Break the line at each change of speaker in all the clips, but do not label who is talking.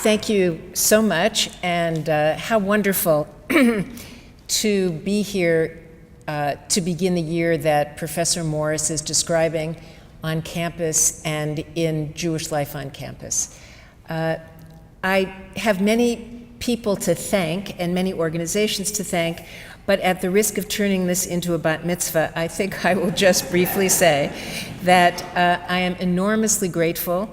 Thank you so much, and how wonderful to be here to begin the year that Professor Morris is describing on campus and in Jewish life on campus. I have many people to thank and many organizations to thank, but at the risk of turning this into a bat mitzvah, I think I will just briefly say that I am enormously grateful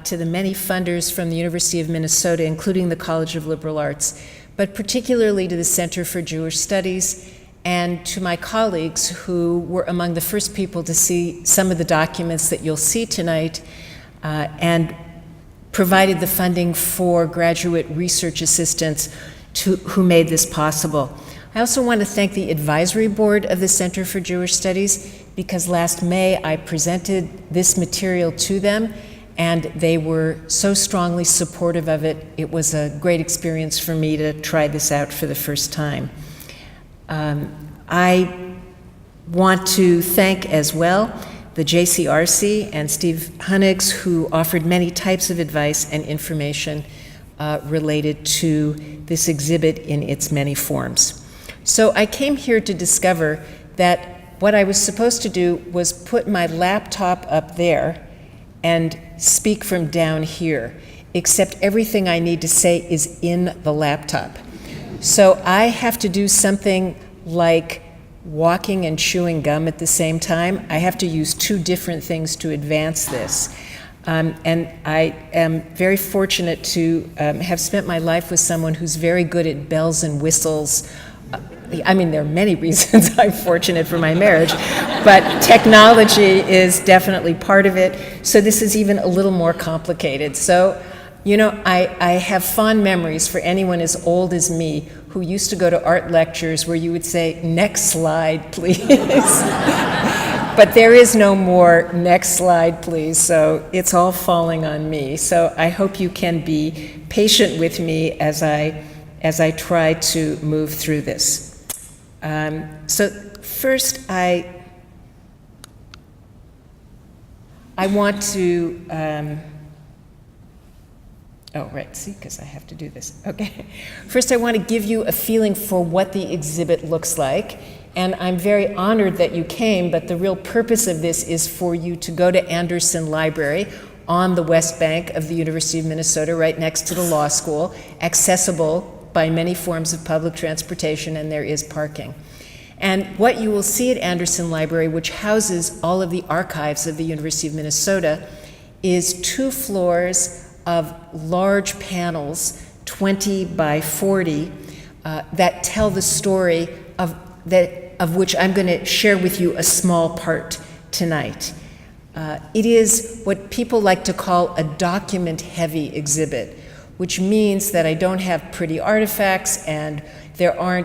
to the many funders from the University of Minnesota, including the College of Liberal Arts, but particularly to the Center for Jewish Studies and to my colleagues who were among the first people to see some of the documents that you'll see tonight and provided the funding for graduate research assistants who made this possible. I also want to thank the advisory board of the Center for Jewish Studies, because last May I presented this material to them and they were so strongly supportive of it. It was a great experience for me to try this out for the first time. I want to thank as well the JCRC and Steve Hunnigs, who offered many types of advice and information related to this exhibit in its many forms. So I came here to discover that what I was supposed to do was put my laptop up there and speak from down here, except everything I need to say is in the laptop. So I have to do something like walking and chewing gum at the same time. I have to use two different things to advance this. And I am very fortunate to have spent my life with someone who's very good at bells and whistles. I mean, there are many reasons I'm fortunate for my marriage, but technology is definitely part of it. So this is even a little more complicated. So, you know, I have fond memories for anyone as old as me who used to go to art lectures where you would say, "Next slide, please." But there is no more "next slide, please," so it's all falling on me. So I hope you can be patient with me as I try to move through this. So first, I want to, oh, right, see, because I have to do this. Okay. First, I want to give you a feeling for what the exhibit looks like. And I'm very honored that you came, but the real purpose of this is for you to go to Anderson Library on the West Bank of the University of Minnesota, right next to the law school, accessible by many forms of public transportation, and there is parking. And what you will see at Anderson Library, which houses all of the archives of the University of Minnesota, is 2 floors of large panels, 20 by 40, that tell the story of which I'm going to share with you a small part tonight. It is what people like to call a document-heavy exhibit, which means that I don't have pretty artifacts and there are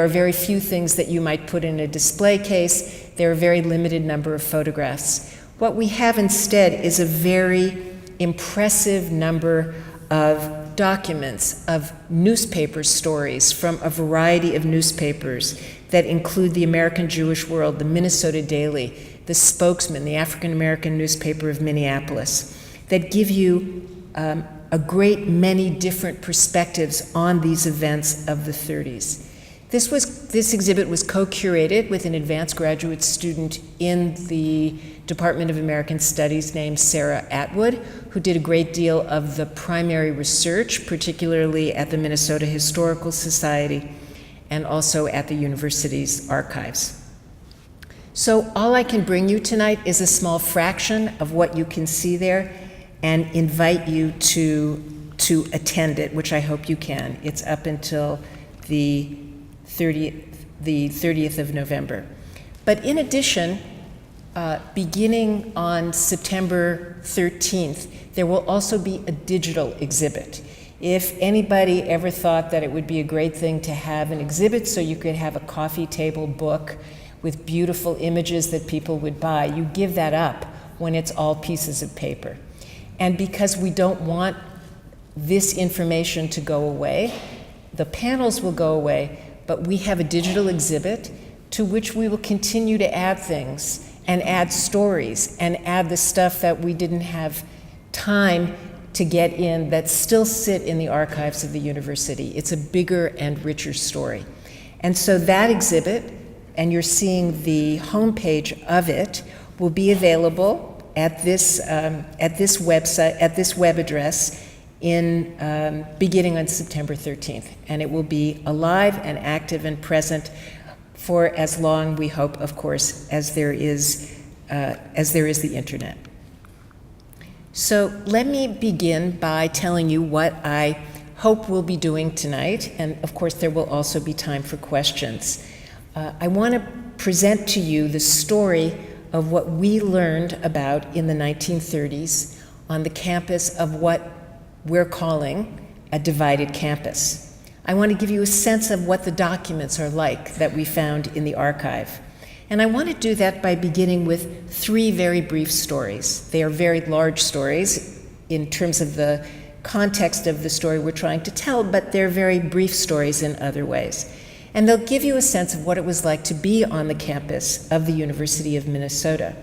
very few things that you might put in a display case. There are a very limited number of photographs. What we have instead is a very impressive number of documents, of newspaper stories from a variety of newspapers that include the American Jewish World, the Minnesota Daily, the Spokesman, the African American newspaper of Minneapolis, that give you a great many different perspectives on these events of the 30s. This exhibit was co-curated with an advanced graduate student in the Department of American Studies named Sarah Atwood, who did a great deal of the primary research, particularly at the Minnesota Historical Society and also at the university's archives. So all I can bring you tonight is a small fraction of what you can see there, and invite you to attend it, which I hope you can. It's up until the 30th of November. But in addition, beginning on September 13th, there will also be a digital exhibit. If anybody ever thought that it would be a great thing to have an exhibit so you could have a coffee table book with beautiful images that people would buy, you give that up when it's all pieces of paper. And because we don't want this information to go away, the panels will go away, but we have a digital exhibit to which we will continue to add things and add stories and add the stuff that we didn't have time to get in that still sit in the archives of the university. It's a bigger and richer story. And so that exhibit, and you're seeing the homepage of it, will be available at this website, at this web address, beginning on September 13th. And it will be alive and active and present for as long, we hope, of course, as there is the internet. So let me begin by telling you what I hope we'll be doing tonight, and of course there will also be time for questions. I want to present to you the story of what we learned about in the 1930s on the campus of what we're calling a divided campus. I want to give you a sense of what the documents are like that we found in the archive. And I want to do that by beginning with 3 very brief stories. They are very large stories in terms of the context of the story we're trying to tell, but they're very brief stories in other ways. And they'll give you a sense of what it was like to be on the campus of the University of Minnesota.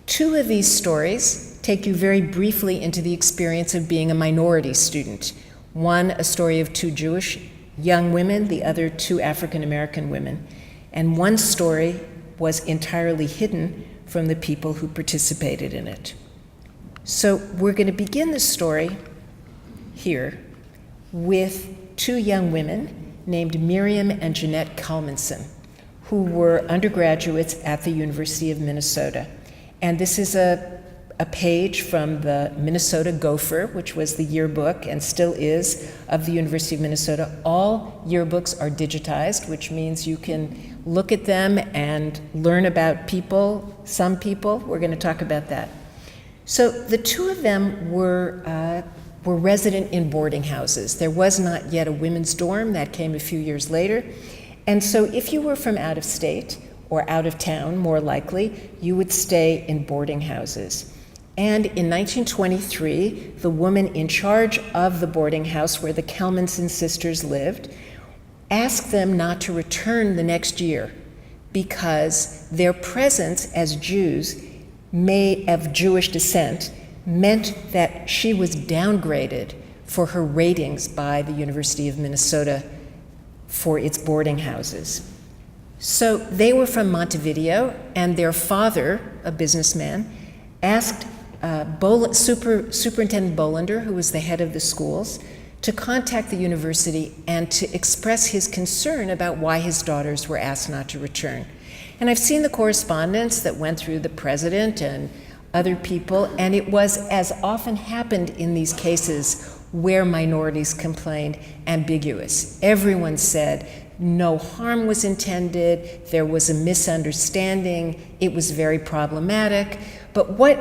2 of these stories take you very briefly into the experience of being a minority student. One, a story of 2 Jewish young women, the other 2 African American women. And one story was entirely hidden from the people who participated in it. So we're going to begin the story here with 2 young women named Miriam and Jeanette Kalmanson, who were undergraduates at the University of Minnesota. And this is a page from the Minnesota Gopher, which was the yearbook and still is of the University of Minnesota. All yearbooks are digitized, which means you can look at them and learn about people, some people. We're going to talk about that. So the 2 of them were resident in boarding houses. There was not yet a women's dorm. That came a few years later. And so if you were from out of state or out of town, more likely, you would stay in boarding houses. And in 1923, the woman in charge of the boarding house where the Kalmanson sisters lived asked them not to return the next year because their presence as Jews of Jewish descent meant that she was downgraded for her ratings by the University of Minnesota for its boarding houses. So they were from Montevideo, and their father, a businessman, asked Superintendent Bolander, who was the head of the schools, to contact the university and to express his concern about why his daughters were asked not to return. And I've seen the correspondence that went through the president and other people, and it was, as often happened in these cases where minorities complained, ambiguous. Everyone said no harm was intended, there was a misunderstanding, it was very problematic. But what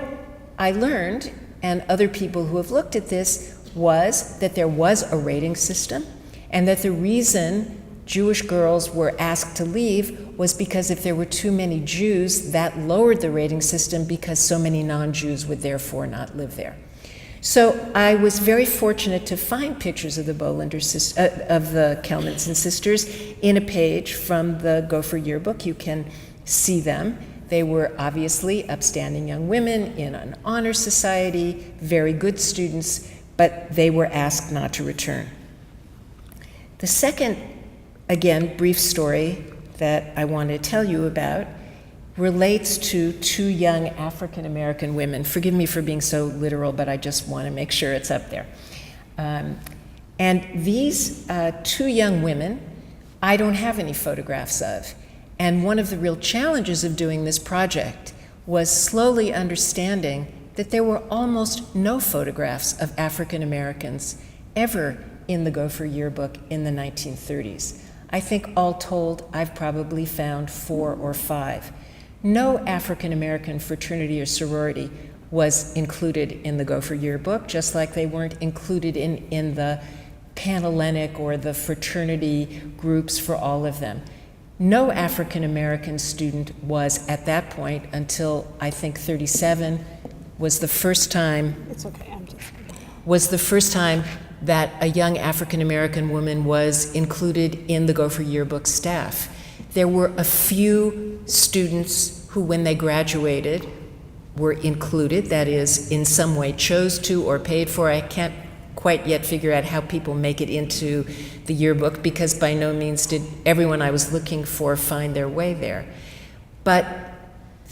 I learned, and other people who have looked at this, was that there was a rating system, and that the reason Jewish girls were asked to leave was because if there were too many Jews, that lowered the rating system because so many non-Jews would therefore not live there. So I was very fortunate to find pictures of the Kalmanson sisters in a page from the Gopher yearbook. You can see them. They were obviously upstanding young women in an honor society, very good students, but they were asked not to return. The second, again, brief story that I want to tell you about relates to 2 young African American women. Forgive me for being so literal, but I just want to make sure it's up there. And these 2 young women, I don't have any photographs of. And one of the real challenges of doing this project was slowly understanding that there were almost no photographs of African Americans ever in the Gopher yearbook in the 1930s. I think all told, I've probably found 4 or 5. No African American fraternity or sorority was included in the Gopher yearbook, just like they weren't included in the Panhellenic or the fraternity groups for all of them. No African American student was at that point until I think 37 was the first time.
It's okay.
Was the first time that a young African American woman was included in the Gopher yearbook staff. There were a few students who, when they graduated, were included, that is, in some way chose to or paid for. I can't quite yet figure out how people make it into the yearbook, because by no means did everyone I was looking for find their way there. But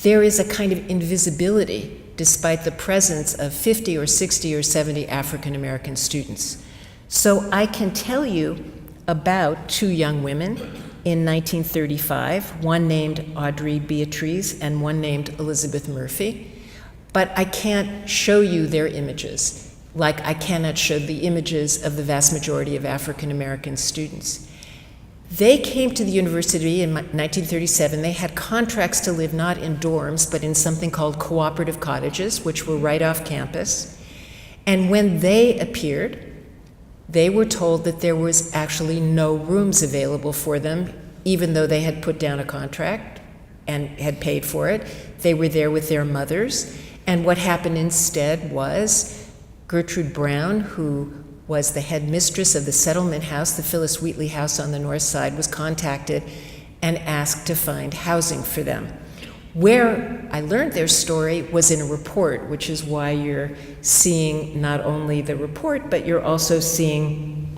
there is a kind of invisibility despite the presence of 50 or 60 or 70 African American students. So I can tell you about two young women in 1935, one named Audrey Beatrice and one named Elizabeth Murphy, but I can't show you their images, like I cannot show the images of the vast majority of African American students. They came to the university in 1937. They had contracts to live not in dorms, but in something called cooperative cottages, which were right off campus. And when they appeared, they were told that there was actually no rooms available for them, even though they had put down a contract and had paid for it. They were there with their mothers. And what happened instead was Gertrude Brown, who was the head mistress of the settlement house, the Phyllis Wheatley House on the north side, was contacted and asked to find housing for them. Where I learned their story was in a report, which is why you're seeing not only the report, but you're also seeing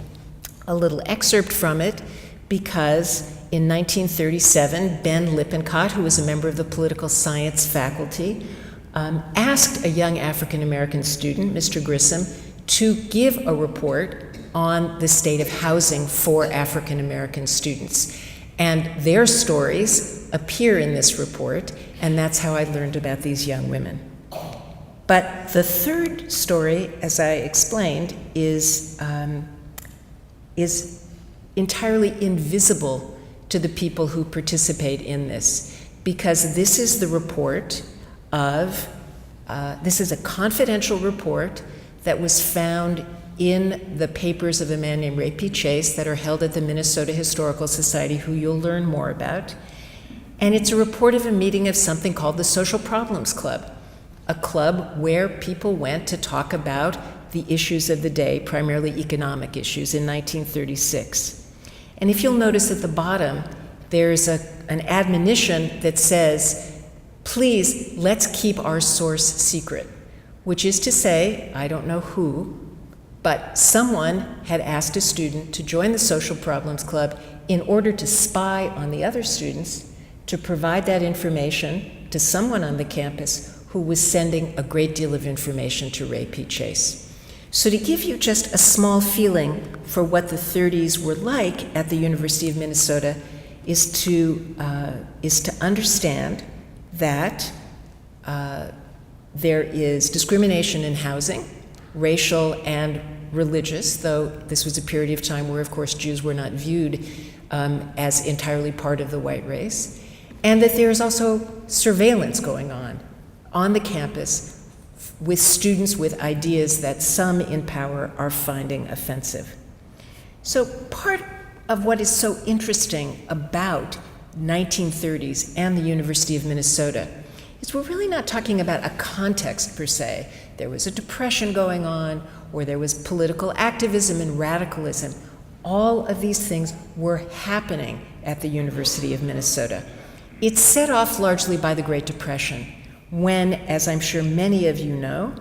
a little excerpt from it, because in 1937, Ben Lippincott, who was a member of the political science faculty, asked a young African American student, Mr. Grissom, to give a report on the state of housing for African American students. And their stories appear in this report, and that's how I learned about these young women. But the third story, as I explained, is entirely invisible to the people who participate in this, because this is the report of, this is a confidential report that was found in the papers of a man named Ray P. Chase that are held at the Minnesota Historical Society, who you'll learn more about. And it's a report of a meeting of something called the Social Problems Club, a club where people went to talk about the issues of the day, primarily economic issues, in 1936. And if you'll notice at the bottom, there's an admonition that says, please, let's keep our source secret, which is to say, I don't know who, but someone had asked a student to join the Social Problems Club in order to spy on the other students, to provide that information to someone on the campus who was sending a great deal of information to Ray P. Chase. So to give you just a small feeling for what the 30s were like at the University of Minnesota is to understand that there is discrimination in housing, racial and religious, though this was a period of time where, of course, Jews were not viewed as entirely part of the white race, and that there is also surveillance going on the campus with students with ideas that some in power are finding offensive. So part of what is so interesting about 1930s and the University of Minnesota is we're really not talking about a context per se. There was a depression going on, or there was political activism and radicalism. All of these things were happening at the University of Minnesota. It's set off largely by the Great Depression, when, as I'm sure many of you know,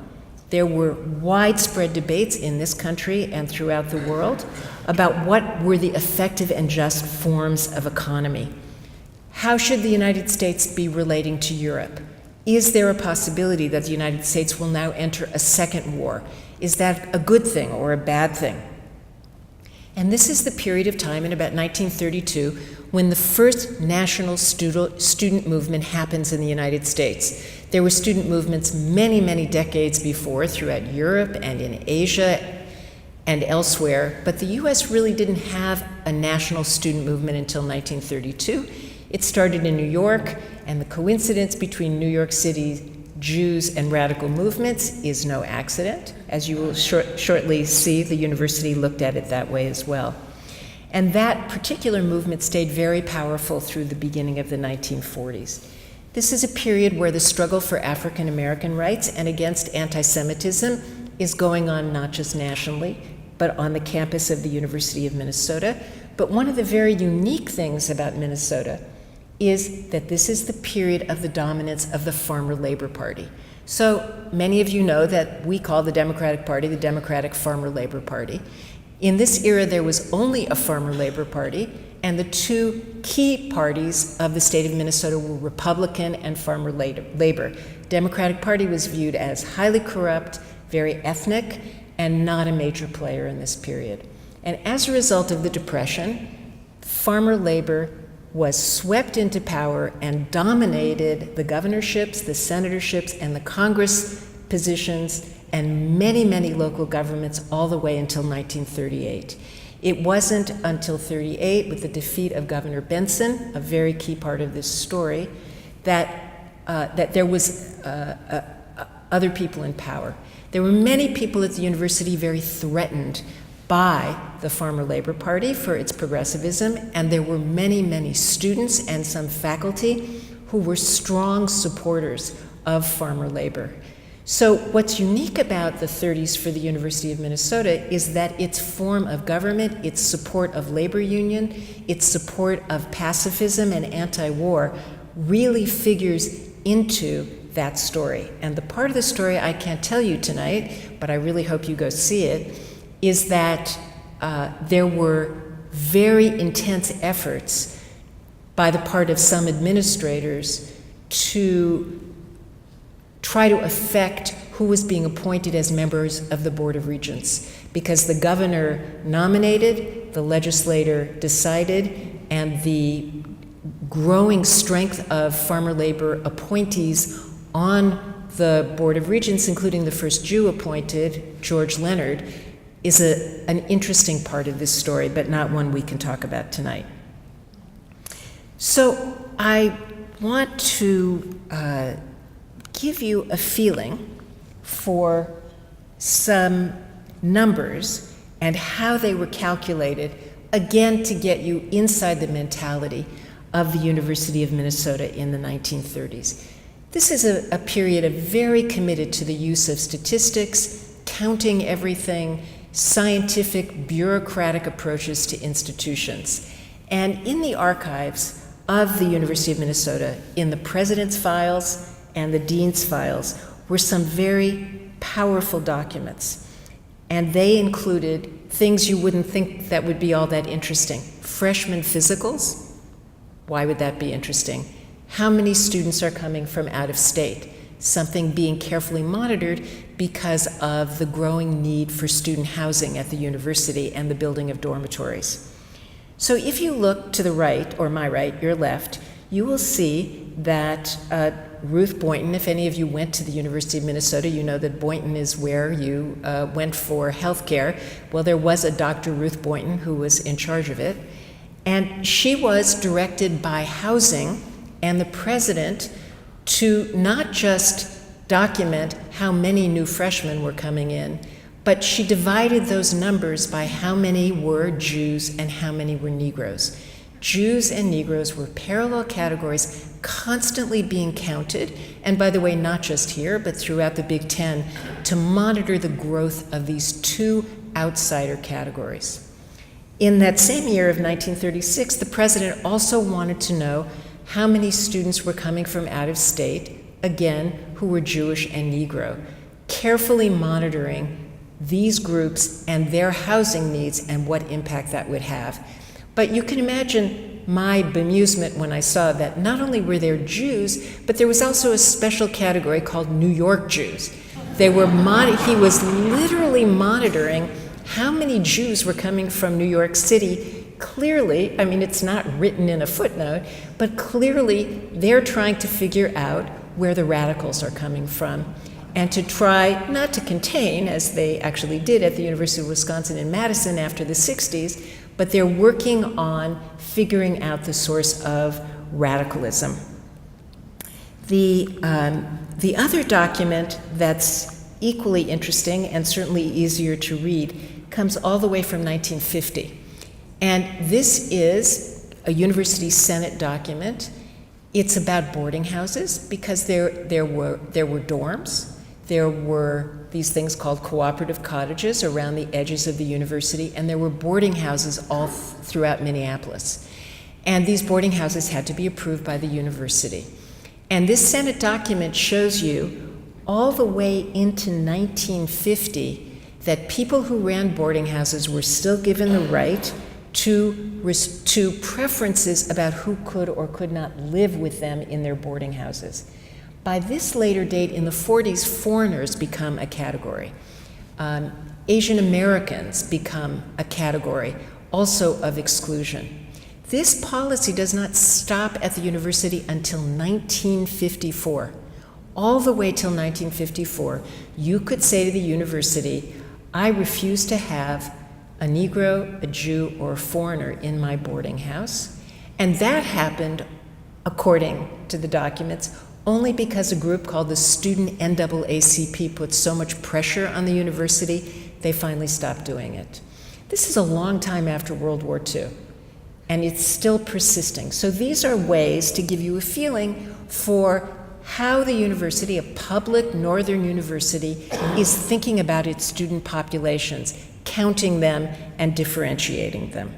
there were widespread debates in this country and throughout the world about what were the effective and just forms of economy. How should the United States be relating to Europe? Is there a possibility that the United States will now enter a second war? Is that a good thing or a bad thing? And this is the period of time in about 1932 when the first national student movement happens in the United States. There were student movements many, many decades before throughout Europe and in Asia and elsewhere, but the US really didn't have a national student movement until 1932. It started in New York, and the coincidence between New York City Jews and radical movements is no accident. As you will shortly see, the university looked at it that way as well. And that particular movement stayed very powerful through the beginning of the 1940s. This is a period where the struggle for African American rights and against anti-Semitism is going on not just nationally, but on the campus of the University of Minnesota. But one of the very unique things about Minnesota is that this is the period of the dominance of the Farmer Labor Party. So many of you know that we call the Democratic Party the Democratic Farmer Labor Party. In this era, there was only a Farmer Labor Party, and the two key parties of the state of Minnesota were Republican and Farmer Labor. Democratic Party was viewed as highly corrupt, very ethnic, and not a major player in this period. And as a result of the Depression, Farmer Labor was swept into power and dominated the governorships, the senatorships, and the Congress positions, and many, many local governments all the way until 1938. It wasn't until 38, with the defeat of Governor Benson, a very key part of this story, that there was other people in power. There were many people at the university very threatened by the Farmer Labor Party for its progressivism, and there were many, many students and some faculty who were strong supporters of farmer labor. So what's unique about the 30s for the University of Minnesota is that its form of government, its support of labor union, its support of pacifism and anti-war really figures into that story. And the part of the story I can't tell you tonight, but I really hope you go see it, is that there were very intense efforts by the part of some administrators to try to affect who was being appointed as members of the Board of Regents, because the governor nominated, the legislator decided, and the growing strength of farmer labor appointees on the Board of Regents, including the first Jew appointed, George Leonard, is an interesting part of this story, but not one we can talk about tonight. So I want to give you a feeling for some numbers and how they were calculated, again, to get you inside the mentality of the University of Minnesota in the 1930s. This is a period of very committed to the use of statistics, counting everything, scientific, bureaucratic approaches to institutions. And in the archives of the University of Minnesota, in the president's files and the dean's files, were some very powerful documents. And they included things you wouldn't think that would be all that interesting. Freshman physicals, why would that be interesting? How many students are coming from out of state? Something being carefully monitored because of the growing need for student housing at the university and the building of dormitories. So if you look to the right, or my right, your left, you will see that Ruth Boynton, if any of you went to the University of Minnesota, you know that Boynton is where you went for health care. Well, there was a Dr. Ruth Boynton who was in charge of it, and she was directed by housing and the president to not just document how many new freshmen were coming in, but she divided those numbers by how many were Jews and how many were Negroes. Jews and Negroes were parallel categories constantly being counted, and by the way, not just here, but throughout the Big Ten, to monitor the growth of these two outsider categories. In that same year of 1936, the president also wanted to know how many students were coming from out of state, again, who were Jewish and Negro, carefully monitoring these groups and their housing needs and what impact that would have. But you can imagine my bemusement when I saw that not only were there Jews, but there was also a special category called New York Jews. He was literally monitoring how many Jews were coming from New York City. Clearly, I mean, it's not written in a footnote, but clearly they're trying to figure out where the radicals are coming from and to try not to contain, as they actually did at the University of Wisconsin in Madison after the 60s, but they're working on figuring out the source of radicalism. The other document that's equally interesting and certainly easier to read comes all the way from 1950. And this is a University Senate document. It's about boarding houses because there were dorms. There were these things called cooperative cottages around the edges of the university, and there were boarding houses all throughout Minneapolis. And these boarding houses had to be approved by the university. And this Senate document shows you all the way into 1950 that people who ran boarding houses were still given the right to preferences about who could or could not live with them in their boarding houses. By this later date, in the 40s, foreigners become a category. Asian Americans become a category also of exclusion. This policy does not stop at the university until 1954. All the way till 1954, you could say to the university, I refuse to have a Negro, a Jew, or a foreigner in my boarding house. And that happened, according to the documents, only because a group called the Student NAACP put so much pressure on the university, they finally stopped doing it. This is a long time after World War II, and it's still persisting. So these are ways to give you a feeling for how the university, a public northern university, is thinking about its student populations, counting them and differentiating them.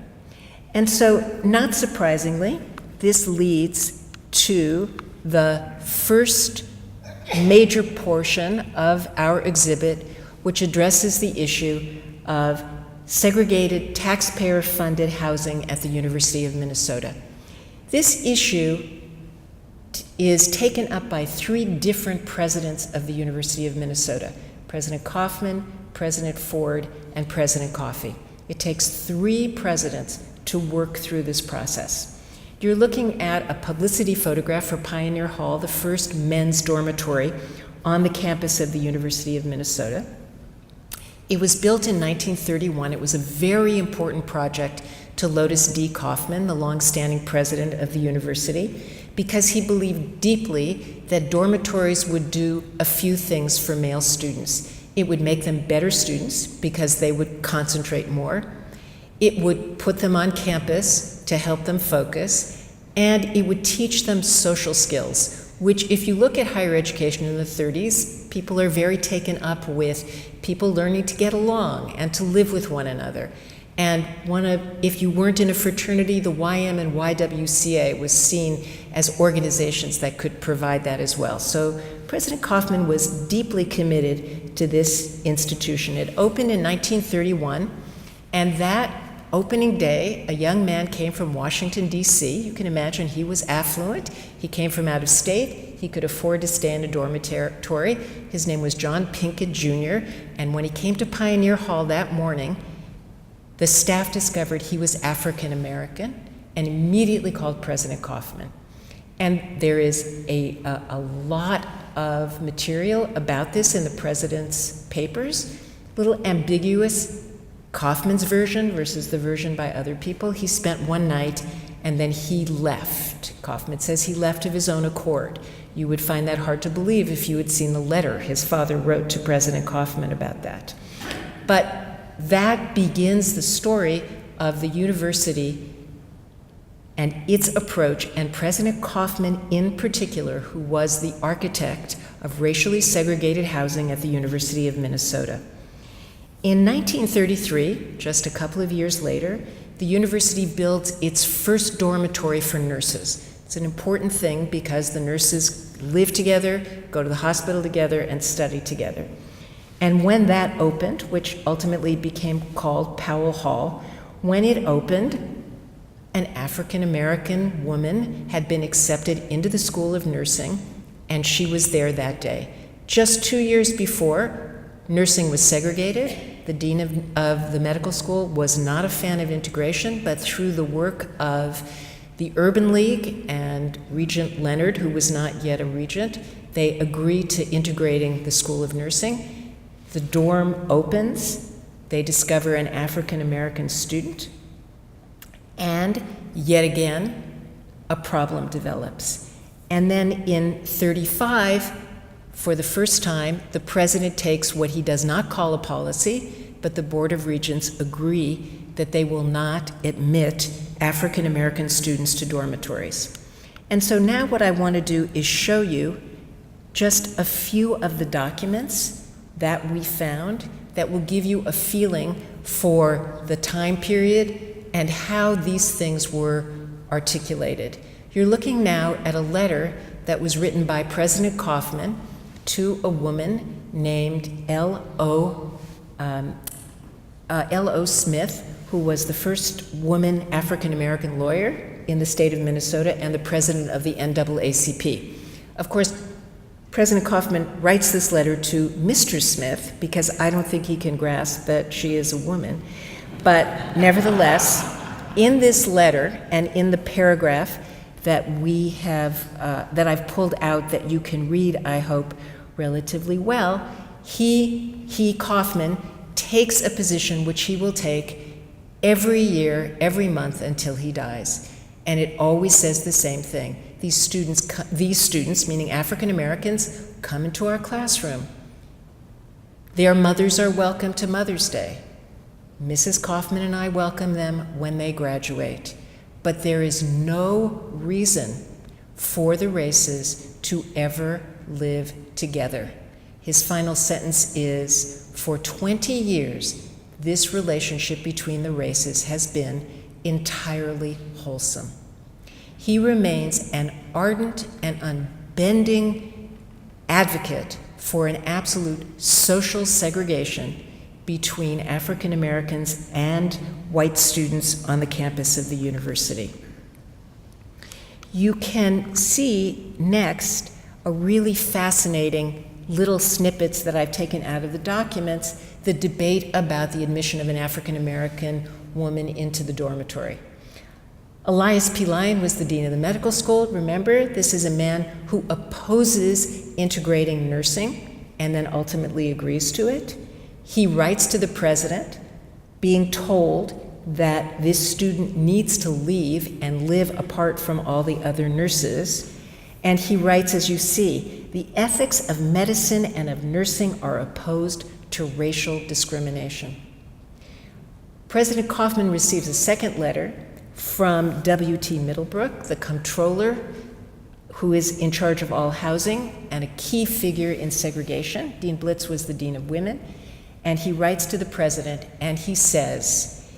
And so, not surprisingly, this leads to the first major portion of our exhibit, which addresses the issue of segregated, taxpayer-funded housing at the University of Minnesota. This issue is taken up by 3 different presidents of the University of Minnesota: President Kaufman, President Ford, and President Coffey. It takes 3 presidents to work through this process. You're looking at a publicity photograph for Pioneer Hall, the first men's dormitory on the campus of the University of Minnesota. It was built in 1931. It was a very important project to Lotus D. Kaufman, the longstanding president of the university, because he believed deeply that dormitories would do a few things for male students. It would make them better students because they would concentrate more. It would put them on campus to help them focus, and it would teach them social skills, which, if you look at higher education in the 30s, people are very taken up with people learning to get along and to live with one another. And if you weren't in a fraternity, the YM and YWCA was seen as organizations that could provide that as well. So President Kaufman was deeply committed to this institution. It opened in 1931, and that opening day, a young man came from Washington, D.C. You can imagine he was affluent. He came from out of state. He could afford to stay in a dormitory. His name was John Pinkett Jr., and when he came to Pioneer Hall that morning, the staff discovered he was African American and immediately called President Kaufman. And there is a lot of material about this in the president's papers, a little ambiguous, Kaufman's version versus the version by other people. He spent one night and then he left. Kaufman says he left of his own accord. You would find that hard to believe if you had seen the letter his father wrote to President Kaufman about that. But that begins the story of the university and its approach, and President Kaufman in particular, who was the architect of racially segregated housing at the University of Minnesota. In 1933, just a couple of years later, the university builds its first dormitory for nurses. It's an important thing because the nurses live together, go to the hospital together, and study together. And when that opened, which ultimately became called Powell Hall, when it opened, an African American woman had been accepted into the School of Nursing, and she was there that day. Just 2 years before, nursing was segregated. The dean of the medical school was not a fan of integration, but through the work of the Urban League and Regent Leonard, who was not yet a regent, they agreed to integrating the School of Nursing. The dorm opens. They discover an African American student. And yet again, a problem develops. And then in 35, for the first time, the president takes what he does not call a policy, but the Board of Regents agree that they will not admit African American students to dormitories. And so now what I want to do is show you just a few of the documents that we found that will give you a feeling for the time period and how these things were articulated. You're looking now at a letter that was written by President Koman to a woman named L.O. Smith, who was the first woman African-American lawyer in the state of Minnesota and the president of the NAACP. Of course, President Koman writes this letter to Mr. Smith because I don't think he can grasp that she is a woman. But nevertheless, in this letter and in the paragraph that we have, that I've pulled out that you can read, I hope, relatively well, Koman, takes a position which he will take every year, every month until he dies. And it always says the same thing. These students, meaning African Americans, come into our classroom. Their mothers are welcome to Mother's Day. Mrs. Koman and I welcome them when they graduate. But there is no reason for the races to ever live together. His final sentence is, for 20 years, this relationship between the races has been entirely wholesome. He remains an ardent and unbending advocate for an absolute social segregation between African Americans and white students on the campus of the university. You can see next a really fascinating little snippets that I've taken out of the documents, the debate about the admission of an African American woman into the dormitory. Elias P. Lyon was the dean of the medical school. Remember, this is a man who opposes integrating nursing and then ultimately agrees to it. He writes to the president, being told that this student needs to leave and live apart from all the other nurses. And he writes, as you see, the ethics of medicine and of nursing are opposed to racial discrimination. President Koman receives a second letter from W.T. Middlebrook, the comptroller, who is in charge of all housing and a key figure in segregation. Dean Blitz was the dean of women. And he writes to the president and he says,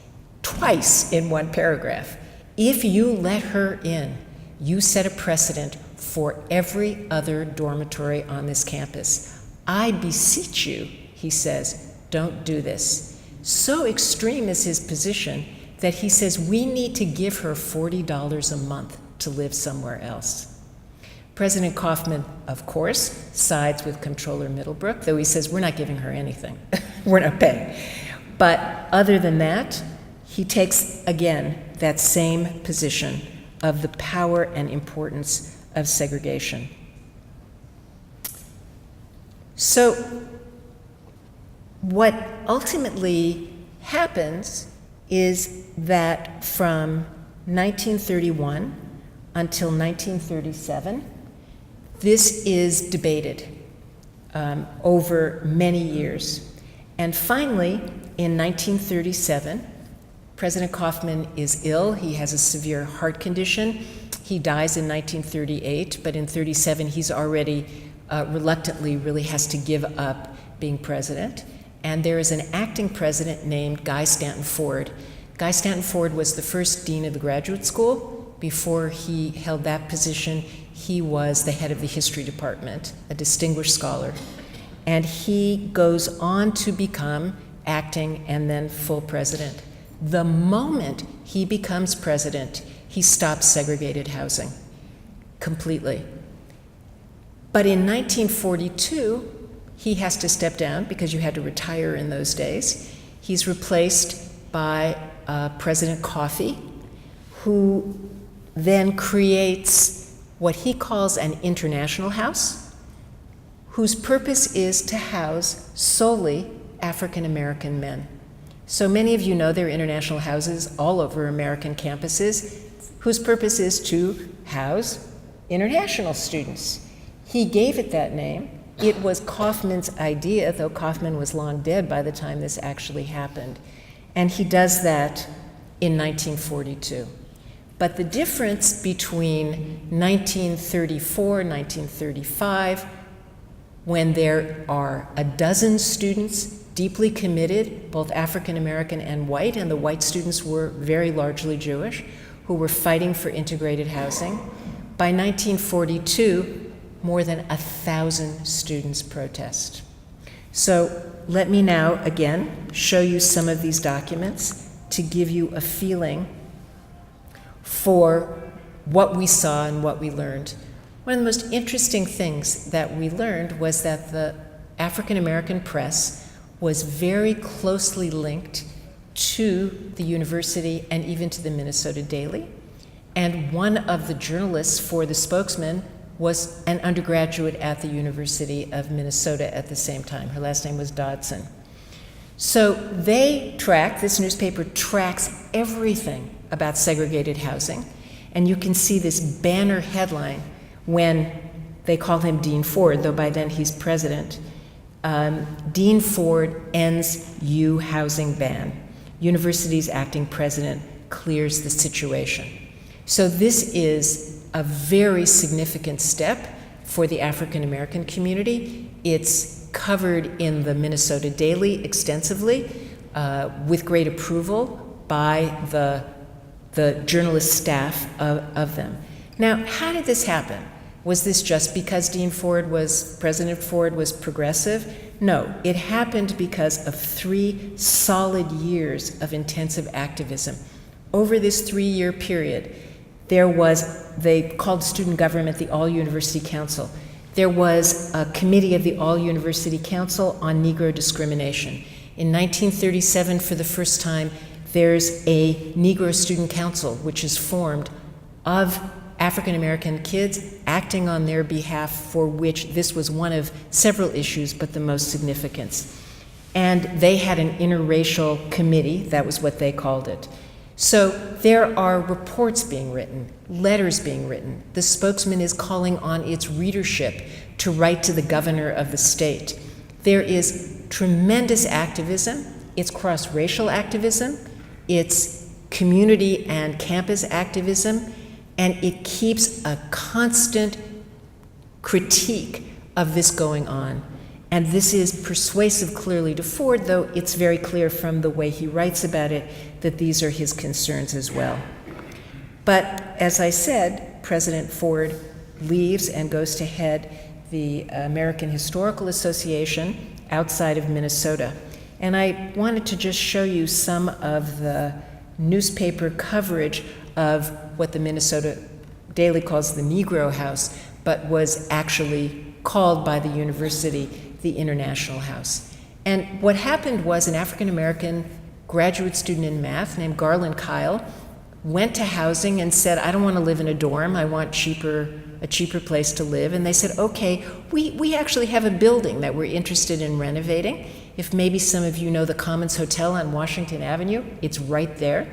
twice in one paragraph, if you let her in, you set a precedent for every other dormitory on this campus. I beseech you, he says, don't do this. So extreme is his position that he says we need to give her $40 a month to live somewhere else. President Koman, of course, sides with Comptroller Middlebrook, though he says we're not giving her anything. We're not paying. But other than that, he takes, again, that same position of the power and importance of segregation. So what ultimately happens is that from 1931 until 1937, this is debated over many years. And finally, in 1937, President Koman is ill. He has a severe heart condition. He dies in 1938, but in 1937 he's already reluctantly really has to give up being president. And there is an acting president named Guy Stanton Ford. Guy Stanton Ford was the first dean of the graduate school. Before he held that position, he was the head of the history department, a distinguished scholar. And he goes on to become acting and then full president. The moment he becomes president, he stops segregated housing completely. But in 1942, he has to step down because you had to retire in those days. He's replaced by President Coffey, who then creates what he calls an international house, whose purpose is to house solely African American men. So many of you know there are international houses all over American campuses whose purpose is to house international students. He gave it that name. It was Kaufman's idea, though Koman was long dead by the time this actually happened. And he does that in 1942. But the difference between 1934 and 1935, when there are a dozen students deeply committed, both African American and white, and the white students were very largely Jewish, who were fighting for integrated housing. By 1942, more than 1,000 students protest. So let me now, again, show you some of these documents to give you a feeling for what we saw and what we learned. One of the most interesting things that we learned was that the African American press was very closely linked to the university and even to the Minnesota Daily. And one of the journalists for the Spokesman was an undergraduate at the University of Minnesota at the same time. Her last name was Dodson. So this newspaper tracks everything about segregated housing. And you can see this banner headline when they call him Dean Ford, though by then he's president. Dean Ford ends U housing ban. University's acting president clears the situation. So this is a very significant step for the African American community. It's covered in the Minnesota Daily extensively, with great approval by the journalist staff of them. Now, how did this happen? Was this just because President Ford was progressive? No, it happened because of 3 solid years of intensive activism. Over this 3-year period, they called student government the All-University Council. There was a committee of the All-University Council on Negro discrimination. In 1937, for the first time, there's a Negro Student Council, which is formed of African American kids acting on their behalf, for which this was one of several issues, but the most significant. And they had an interracial committee, that was what they called it. So there are reports being written, letters being written. The Spokesman is calling on its readership to write to the governor of the state. There is tremendous activism. It's cross-racial activism. It's community and campus activism. And it keeps a constant critique of this going on. And this is persuasive clearly to Ford, though it's very clear from the way he writes about it that these are his concerns as well. But as I said, President Ford leaves and goes to head the American Historical Association outside of Minnesota. And I wanted to just show you some of the newspaper coverage of what the Minnesota Daily calls the Negro House, but was actually called by the university the International House. And what happened was an African American graduate student in math named Garland Kyle went to housing and said, I don't want to live in a dorm, I want a cheaper place to live. And they said, okay, we actually have a building that we're interested in renovating. If maybe some of you know the Commons Hotel on Washington Avenue, it's right there.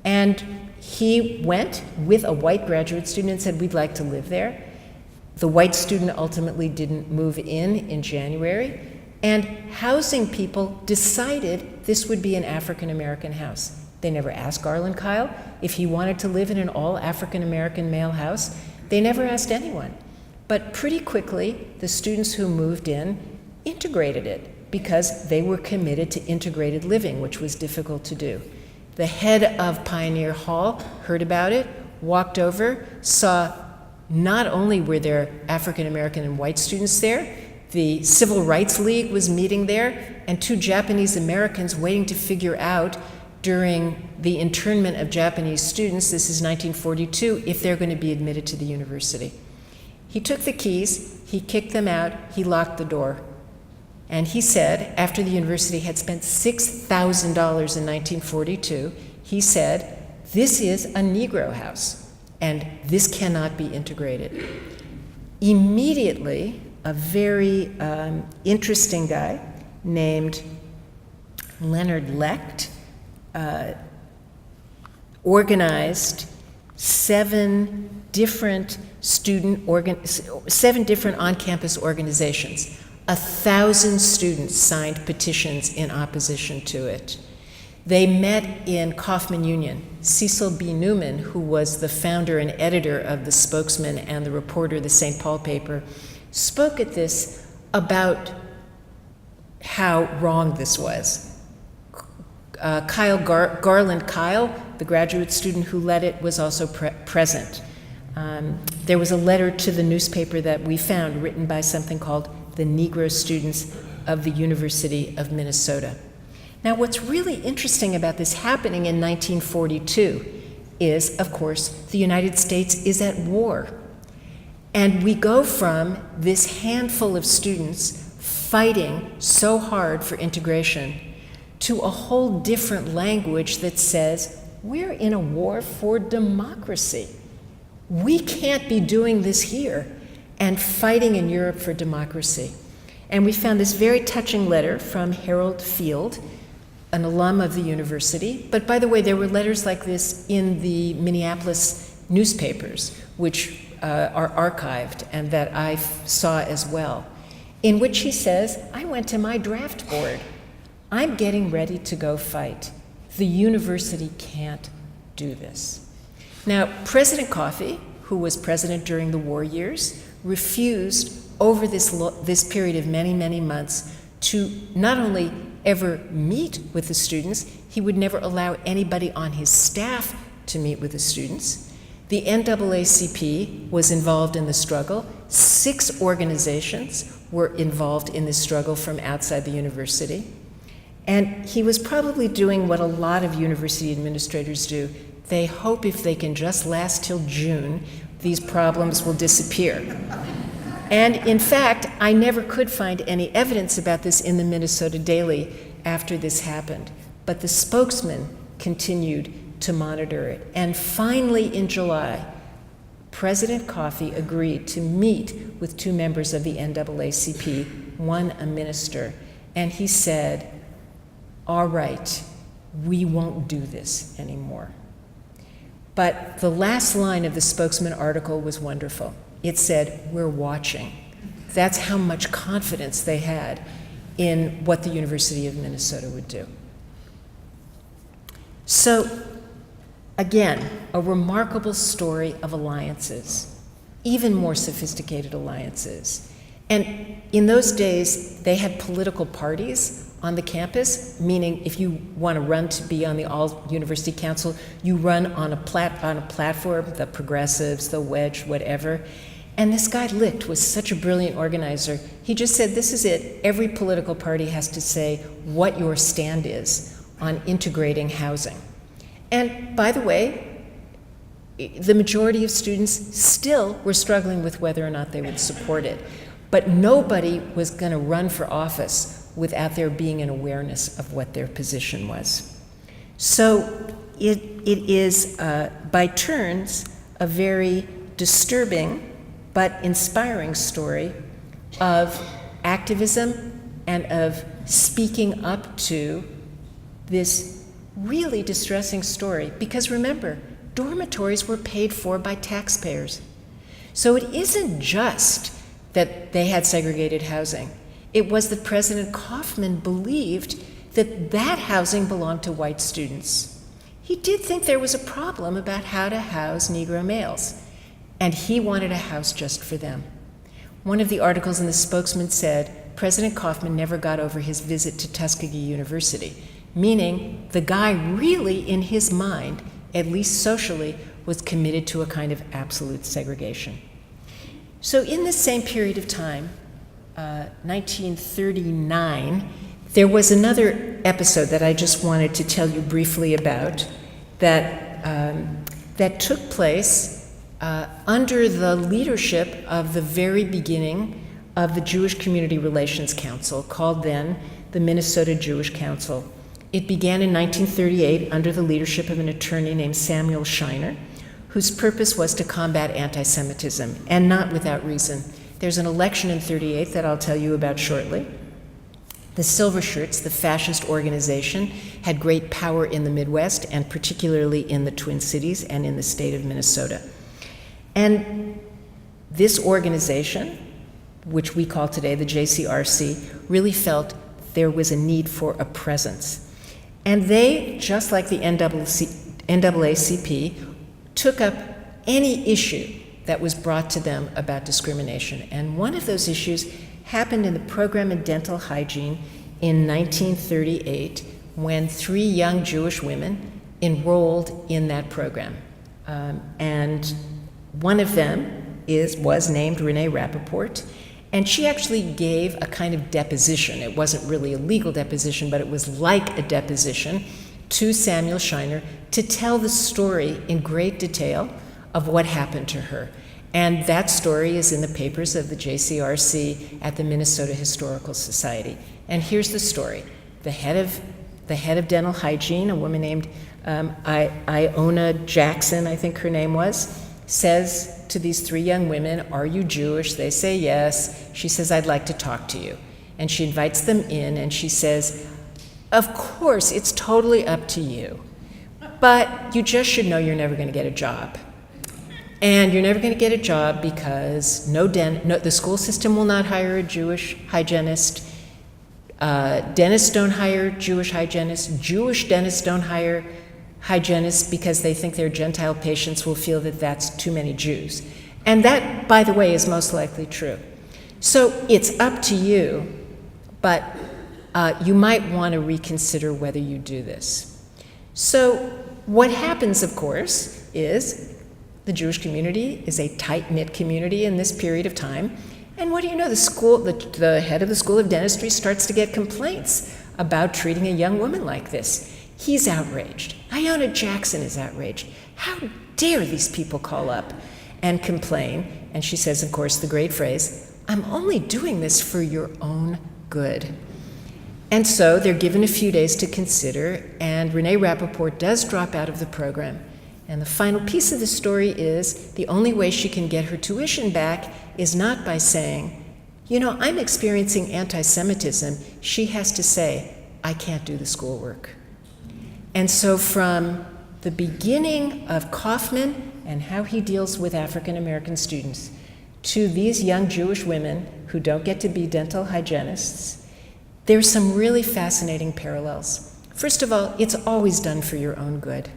And he went with a white graduate student and said, we'd like to live there. The white student ultimately didn't move in January, and housing people decided this would be an African American house. They never asked Garland Kyle if he wanted to live in an all African American male house. They never asked anyone. But pretty quickly, the students who moved in integrated it because they were committed to integrated living, which was difficult to do. The head of Pioneer Hall heard about it, walked over, saw not only were there African American and white students there, the Civil Rights League was meeting there, and 2 Japanese Americans waiting to figure out during the internment of Japanese students, this is 1942, if they're going to be admitted to the university. He took the keys, he kicked them out, he locked the door. And he said, after the university had spent $6,000 in 1942, he said, this is a Negro house, and this cannot be integrated. Immediately, a very interesting guy named Leonard Lecht organized 7 different on-campus organizations. 1,000 students signed petitions in opposition to it. They met in Kaufman Union. Cecil B. Newman, who was the founder and editor of the Spokesman and the reporter of the St. Paul paper, spoke at this about how wrong this was. Garland Kyle the graduate student who led it, was also present. There was a letter to the newspaper that we found written by something called the Negro Students of the University of Minnesota. Now, what's really interesting about this happening in 1942 is, of course, the United States is at war. And we go from this handful of students fighting so hard for integration to a whole different language that says, we're in a war for democracy. We can't be doing this here and fighting in Europe for democracy. And we found this very touching letter from Harold Field, an alum of the university. But by the way, there were letters like this in the Minneapolis newspapers, which are archived and that I saw as well, in which he says, I went to my draft board. I'm getting ready to go fight. The university can't do this. Now, President Coffey, who was president during the war years, refused over this period of many, many months to not only ever meet with the students, he would never allow anybody on his staff to meet with the students. The NAACP was involved in the struggle. 6 organizations were involved in this struggle from outside the university. And he was probably doing what a lot of university administrators do. They hope if they can just last till June, these problems will disappear. And in fact, I never could find any evidence about this in the Minnesota Daily after this happened. But the spokesman continued to monitor it. And finally, in July, President Coffey agreed to meet with 2 members of the NAACP, one a minister, and he said, all right, we won't do this anymore. But the last line of the spokesman article was wonderful. It said, we're watching. That's how much confidence they had in what the University of Minnesota would do. So, again, a remarkable story of alliances, even more sophisticated alliances. And in those days, they had political parties on the campus, meaning if you want to run to be on the all-university council, you run on a platform, the progressives, the wedge, whatever. And this guy Licht was such a brilliant organizer. He just said, this is it. Every political party has to say what your stand is on integrating housing. And by the way, the majority of students still were struggling with whether or not they would support it. But nobody was going to run for office without there being an awareness of what their position was. So it is, by turns, a very disturbing but inspiring story of activism and of speaking up to this really distressing story. Because remember, dormitories were paid for by taxpayers. So it isn't just that they had segregated housing. It was that President Kaufman believed that that housing belonged to white students. He did think there was a problem about how to house Negro males, and he wanted a house just for them. One of the articles in the Spokesman said, President Kaufman never got over his visit to Tuskegee University, meaning the guy really, in his mind, at least socially, was committed to a kind of absolute segregation. So in this same period of time, 1939, there was another episode that I just wanted to tell you briefly about that took place under the leadership of the very beginning of the Jewish Community Relations Council, called then the Minnesota Jewish Council. It began in 1938 under the leadership of an attorney named Samuel Shiner, whose purpose was to combat anti-Semitism, and not without reason. There's an election in 1938 that I'll tell you about shortly. The Silver Shirts, the fascist organization, had great power in the Midwest, and particularly in the Twin Cities and in the state of Minnesota. And this organization, which we call today the JCRC, really felt there was a need for a presence. And they, just like the NAACP, took up any issue that was brought to them about discrimination. And one of those issues happened in the program in dental hygiene in 1938, when 3 young Jewish women enrolled in that program. And one of them was named Renee Rappaport, and she actually gave a kind of deposition. It wasn't really a legal deposition, but it was like a deposition to Samuel Shiner to tell the story in great detail of what happened to her. And that story is in the papers of the JCRC at the Minnesota Historical Society. And here's the story. The head of dental hygiene, a woman named Iona Jackson, I think her name was, says to these three young women, "Are you Jewish?" They say yes. She says, "I'd like to talk to you." And she invites them in, and she says, "Of course, it's totally up to you, but you just should know you're never going to get a job. And you're never going to get a job because the school system will not hire a Jewish hygienist. Dentists don't hire Jewish hygienists. Jewish dentists don't hire hygienists because they think their Gentile patients will feel that that's too many Jews." And that, by the way, is most likely true. So it's up to you, but you might want to reconsider whether you do this. So what happens, of course, is the Jewish community is a tight-knit community in this period of time. And what do you know? The head of the School of Dentistry starts to get complaints about treating a young woman like this. He's outraged. Iona Jackson is outraged. How dare these people call up and complain? And she says, of course, the great phrase, "I'm only doing this for your own good." And so they're given a few days to consider, and Renee Rappaport does drop out of the program. And the final piece of the story is the only way she can get her tuition back is not by saying, "You know, I'm experiencing anti-Semitism." She has to say, "I can't do the schoolwork." And so from the beginning of Kaufman and how he deals with African American students to these young Jewish women who don't get to be dental hygienists, there's some really fascinating parallels. First of all, it's always done for your own good.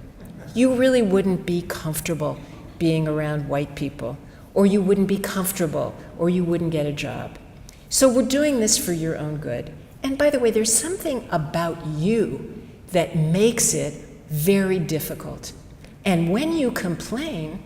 You really wouldn't be comfortable being around white people, or you wouldn't be comfortable, or you wouldn't get a job. So we're doing this for your own good. And by the way, there's something about you that makes it very difficult. And when you complain,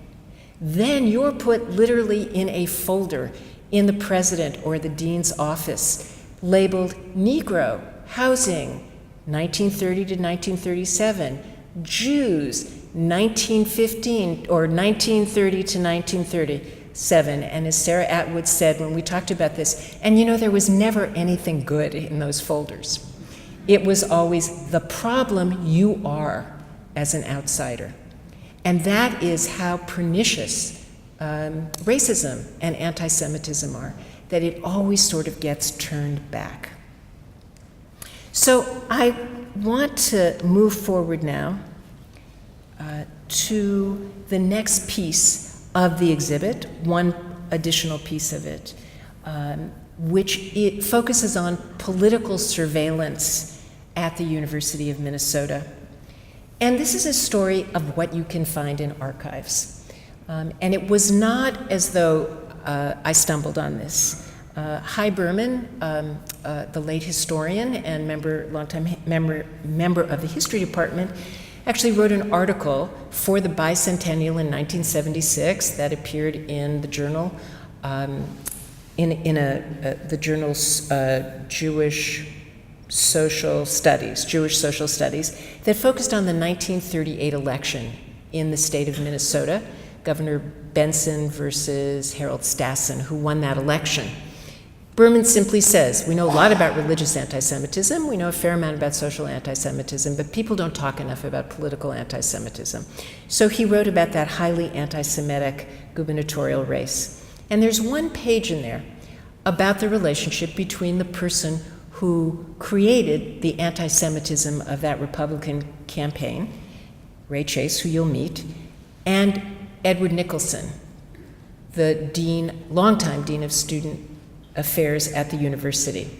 then you're put literally in a folder in the president or the dean's office labeled Negro, housing, 1930 to 1937, Jews, 1915 or 1930 to 1937. And as Sarah Atwood said when we talked about this, and you know, there was never anything good in those folders. It was always the problem you are as an outsider. And that is how pernicious racism and anti-Semitism are, that it always sort of gets turned back. So I want to move forward now to the next piece of the exhibit, one additional piece of it, which it focuses on political surveillance at the University of Minnesota. And this is a story of what you can find in archives. And it was not as though I stumbled on this. Hy Berman, the late historian and longtime member of the history department, actually wrote an article for the bicentennial in 1976 that appeared in the journal, the journal's Jewish Social Studies, that focused on the 1938 election in the state of Minnesota, Governor Benson versus Harold Stassen, who won that election. Berman simply says, we know a lot about religious anti-Semitism, we know a fair amount about social anti-Semitism, but people don't talk enough about political anti-Semitism. So he wrote about that highly anti-Semitic gubernatorial race. And there's one page in there about the relationship between the person who created the anti-Semitism of that Republican campaign, Ray Chase, who you'll meet, and Edward Nicholson, the longtime dean of student affairs at the university,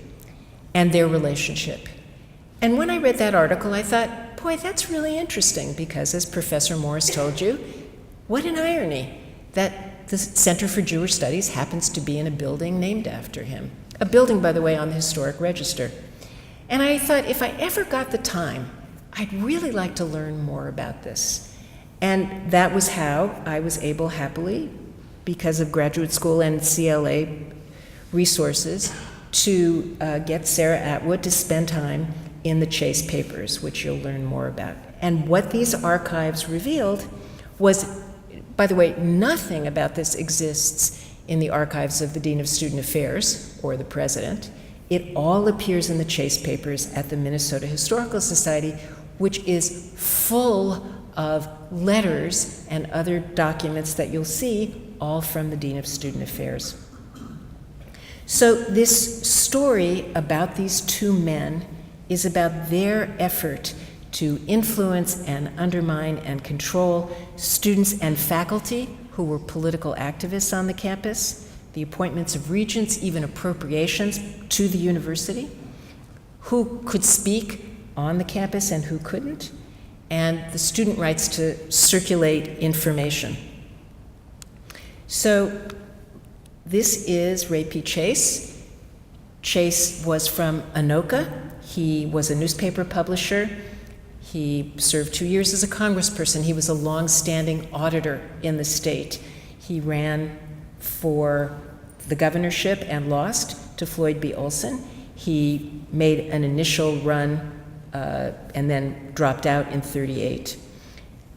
and their relationship. And when I read that article, I thought, boy, that's really interesting, because as Professor Morris told you, what an irony that the Center for Jewish Studies happens to be in a building named after him. A building, by the way, on the Historic Register. And I thought, if I ever got the time, I'd really like to learn more about this. And that was how I was able, happily, because of graduate school and CLA resources, to get Sarah Atwood to spend time in the Chase papers, which you'll learn more about. And what these archives revealed was, by the way, nothing about this exists in the archives of the Dean of Student Affairs or the President. It all appears in the Chase papers at the Minnesota Historical Society, which is full of letters and other documents that you'll see, all from the Dean of Student Affairs. So this story about these two men is about their effort to influence and undermine and control students and faculty who were political activists on the campus, the appointments of regents, even appropriations to the university, who could speak on the campus and who couldn't, and the student rights to circulate information. So this is Ray P. Chase. Chase was from Anoka. He was a newspaper publisher. He served 2 years as a congressperson. He was a long-standing auditor in the state. He ran for the governorship and lost to Floyd B. Olson. He made an initial run and then dropped out in '38.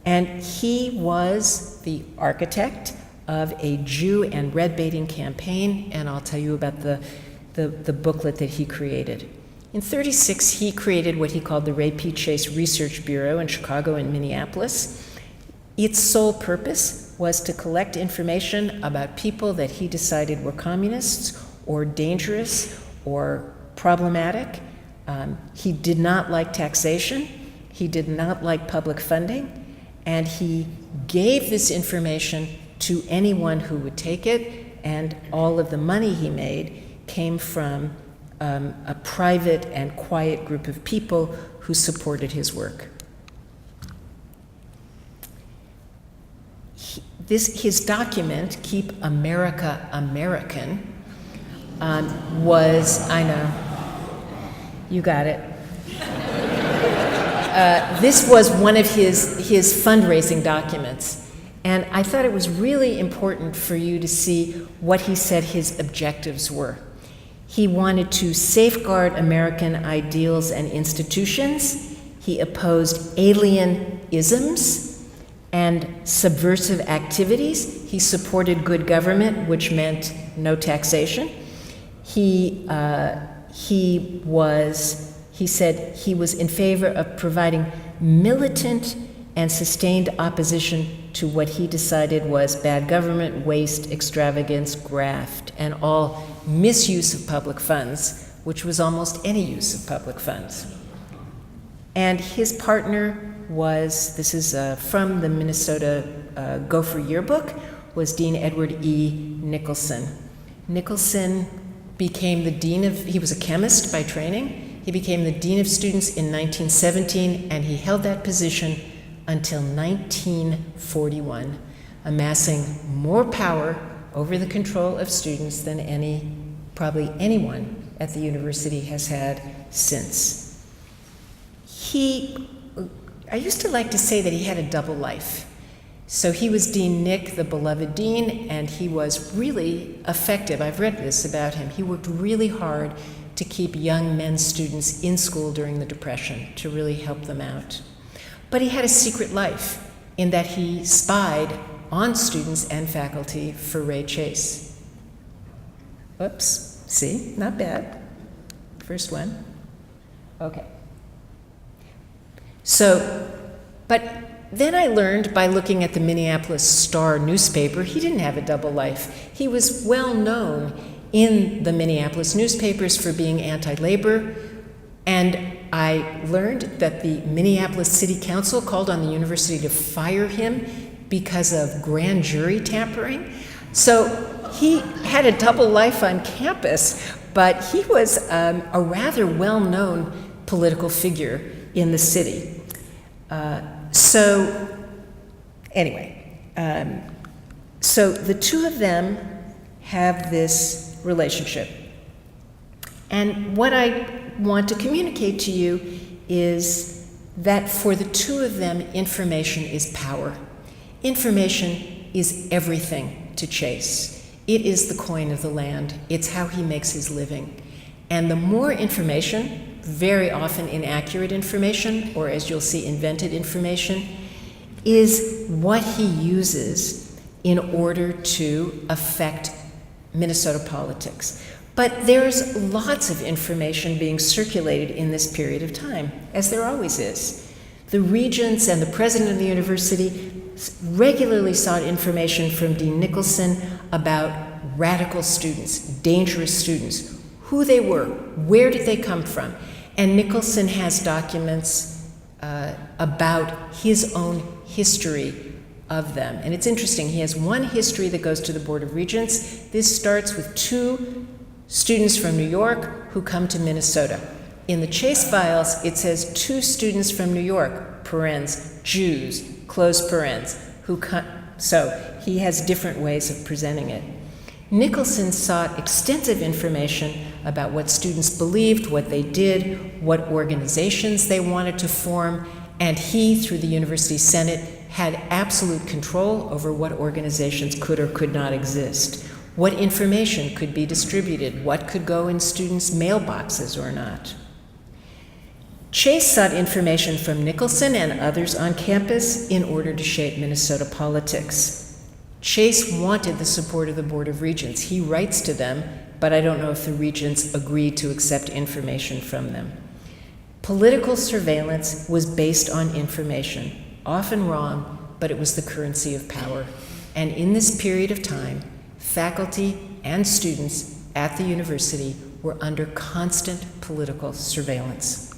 And he was the architect of a Jew and red baiting campaign, and I'll tell you about the booklet that he created. In '36, he created what he called the Ray P. Chase Research Bureau in Chicago and Minneapolis. Its sole purpose was to collect information about people that he decided were communists or dangerous or problematic. He did not like taxation. He did not like public funding. And he gave this information to anyone who would take it, and all of the money he made came from a private and quiet group of people who supported his work. His document, Keep America American, was, I know, you got it. This was one of his fundraising documents. And I thought it was really important for you to see what he said his objectives were. He wanted to safeguard American ideals and institutions. He opposed alien isms and subversive activities. He supported good government, which meant no taxation. He said he was in favor of providing militant and sustained opposition to what he decided was bad government, waste, extravagance, graft, and all misuse of public funds, which was almost any use of public funds. And his partner was, this is from the Minnesota Gopher Yearbook, was Dean Edward E. Nicholson. Nicholson became the dean of, he was a chemist by training. He became the dean of students in 1917, and he held that position until 1941, amassing more power over the control of students than probably anyone at the university has had since. I used to like to say that he had a double life. So he was Dean Nick, the beloved dean, and he was really effective. I've read this about him. He worked really hard to keep young men students in school during the Depression, to really help them out. But he had a secret life in that he spied on students and faculty for Ray Chase. Oops, see, not bad. First one. Okay. So, but then I learned by looking at the Minneapolis Star newspaper, he didn't have a double life. He was well known in the Minneapolis newspapers for being anti-labor, and I learned that the Minneapolis City Council called on the university to fire him because of grand jury tampering. So he had a double life on campus, but he was a rather well-known political figure in the city. So the two of them have this relationship. And what I want to communicate to you is that for the two of them, information is power. Information is everything to Chase. It is the coin of the land. It's how he makes his living. And the more information, very often inaccurate information, or as you'll see, invented information, is what he uses in order to affect Minnesota politics. But there's lots of information being circulated in this period of time, as there always is. The regents and the president of the university regularly sought information from Dean Nicholson about radical students, dangerous students, who they were, where did they come from. And Nicholson has documents about his own history of them. And it's interesting, he has one history that goes to the Board of Regents. This starts with 2 students from New York who come to Minnesota. In the Chase files, it says 2 students from New York, parens, Jews, close parens, who come. So he has different ways of presenting it. Nicholson sought extensive information about what students believed, what they did, what organizations they wanted to form, and he, through the University Senate, had absolute control over what organizations could or could not exist, what information could be distributed, what could go in students' mailboxes or not. Chase sought information from Nicholson and others on campus in order to shape Minnesota politics. Chase wanted the support of the Board of Regents. He writes to them, but I don't know if the regents agreed to accept information from them. Political surveillance was based on information, often wrong, but it was the currency of power. And in this period of time, faculty and students at the university were under constant political surveillance.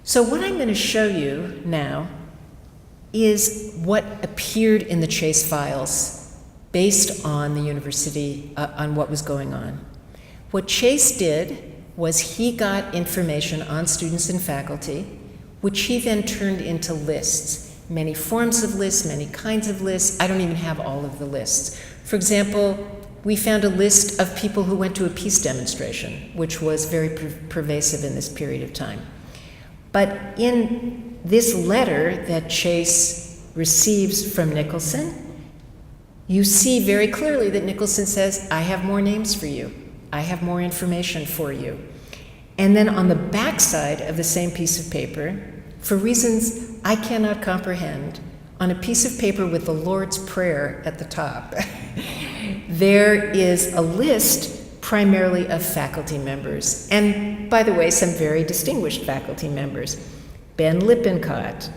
So what I'm going to show you now is what appeared in the Chase files based on the university, on what was going on. What Chase did was he got information on students and faculty, which he then turned into lists. Many forms of lists, many kinds of lists. I don't even have all of the lists. For example, we found a list of people who went to a peace demonstration, which was very pervasive in this period of time. But in this letter that Chase receives from Nicholson, you see very clearly that Nicholson says, I have more names for you. I have more information for you. And then on the backside of the same piece of paper, for reasons I cannot comprehend, on a piece of paper with the Lord's Prayer at the top, there is a list primarily of faculty members. And by the way, some very distinguished faculty members. Ben Lippincott,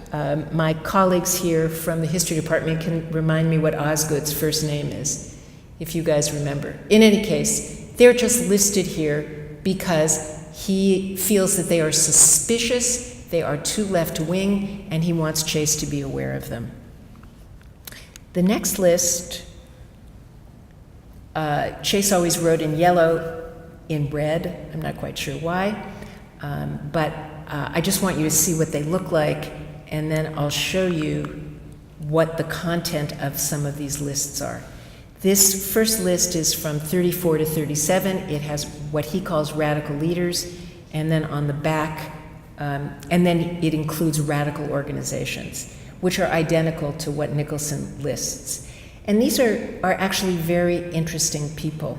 my colleagues here from the history department can remind me what Osgood's first name is, if you guys remember. In any case, they're just listed here because he feels that they are suspicious, they are too left-wing, and he wants Chase to be aware of them. The next list, Chase always wrote in yellow, in red. I'm not quite sure why, but I just want you to see what they look like, and then I'll show you what the content of some of these lists are. This first list is from 34 to 37. It has what he calls radical leaders, and then on the back, and then it includes radical organizations, which are identical to what Nicholson lists. And these are actually very interesting people.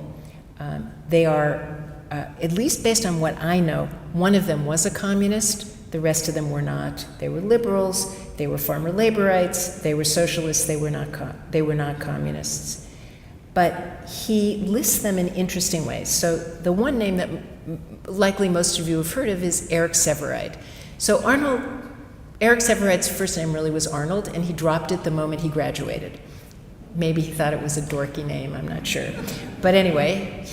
They are, at least based on what I know, one of them was a communist, the rest of them were not. They were liberals, they were farmer laborites, they were socialists, they were not communists. But he lists them in interesting ways. So the one name that likely most of you have heard of is Eric Severide. So Eric Severide's first name really was Arnold, and he dropped it the moment he graduated. Maybe he thought it was a dorky name, I'm not sure. But anyway,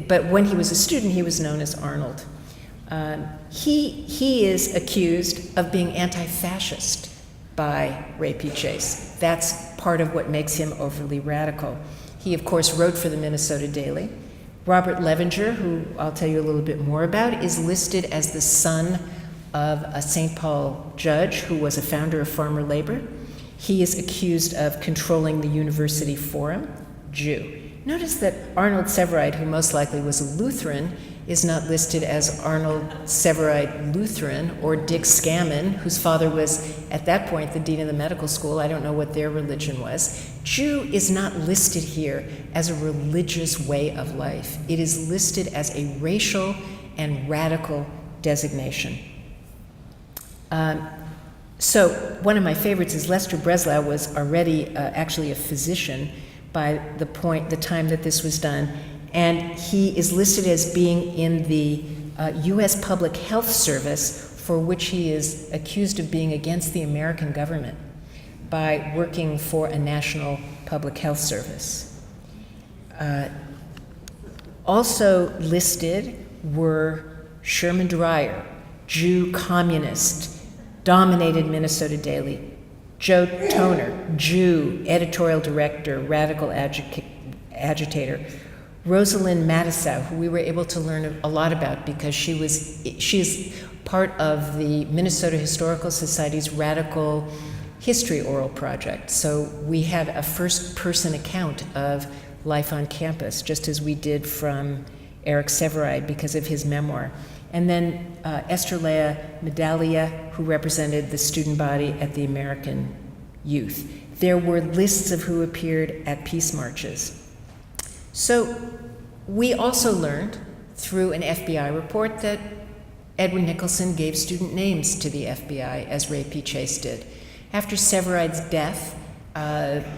but when he was a student, he was known as Arnold. He is accused of being anti-fascist by Ray P. Chase. That's part of what makes him overly radical. He, of course, wrote for the Minnesota Daily. Robert Levenger, who I'll tell you a little bit more about, is listed as the son of a St. Paul judge who was a founder of Farmer Labor. He is accused of controlling the university forum, Jew. Notice that Arnold Severide, who most likely was a Lutheran, is not listed as Arnold Severide Lutheran or Dick Scammon, whose father was, at that point, the dean of the medical school. I don't know what their religion was. Jew is not listed here as a religious way of life. It is listed as a racial and radical designation. So one of my favorites is Lester Breslau was already actually a physician by the time that this was done, and he is listed as being in the U.S. Public Health Service, for which he is accused of being against the American government by working for a national public health service. Also listed were Sherman Dreyer, Jew communist, dominated Minnesota Daily; Joe Toner, Jew, editorial director, radical agitator; Rosalyn Madison, who we were able to learn a lot about because she is part of the Minnesota Historical Society's Radical History Oral Project. So we have a first-person account of life on campus, just as we did from Eric Severide because of his memoir. And then Esther Leah Medallia, who represented the student body at the American Youth. There were lists of who appeared at peace marches. So we also learned through an FBI report that Edwin Nicholson gave student names to the FBI, as Ray P. Chase did. After Severide's death,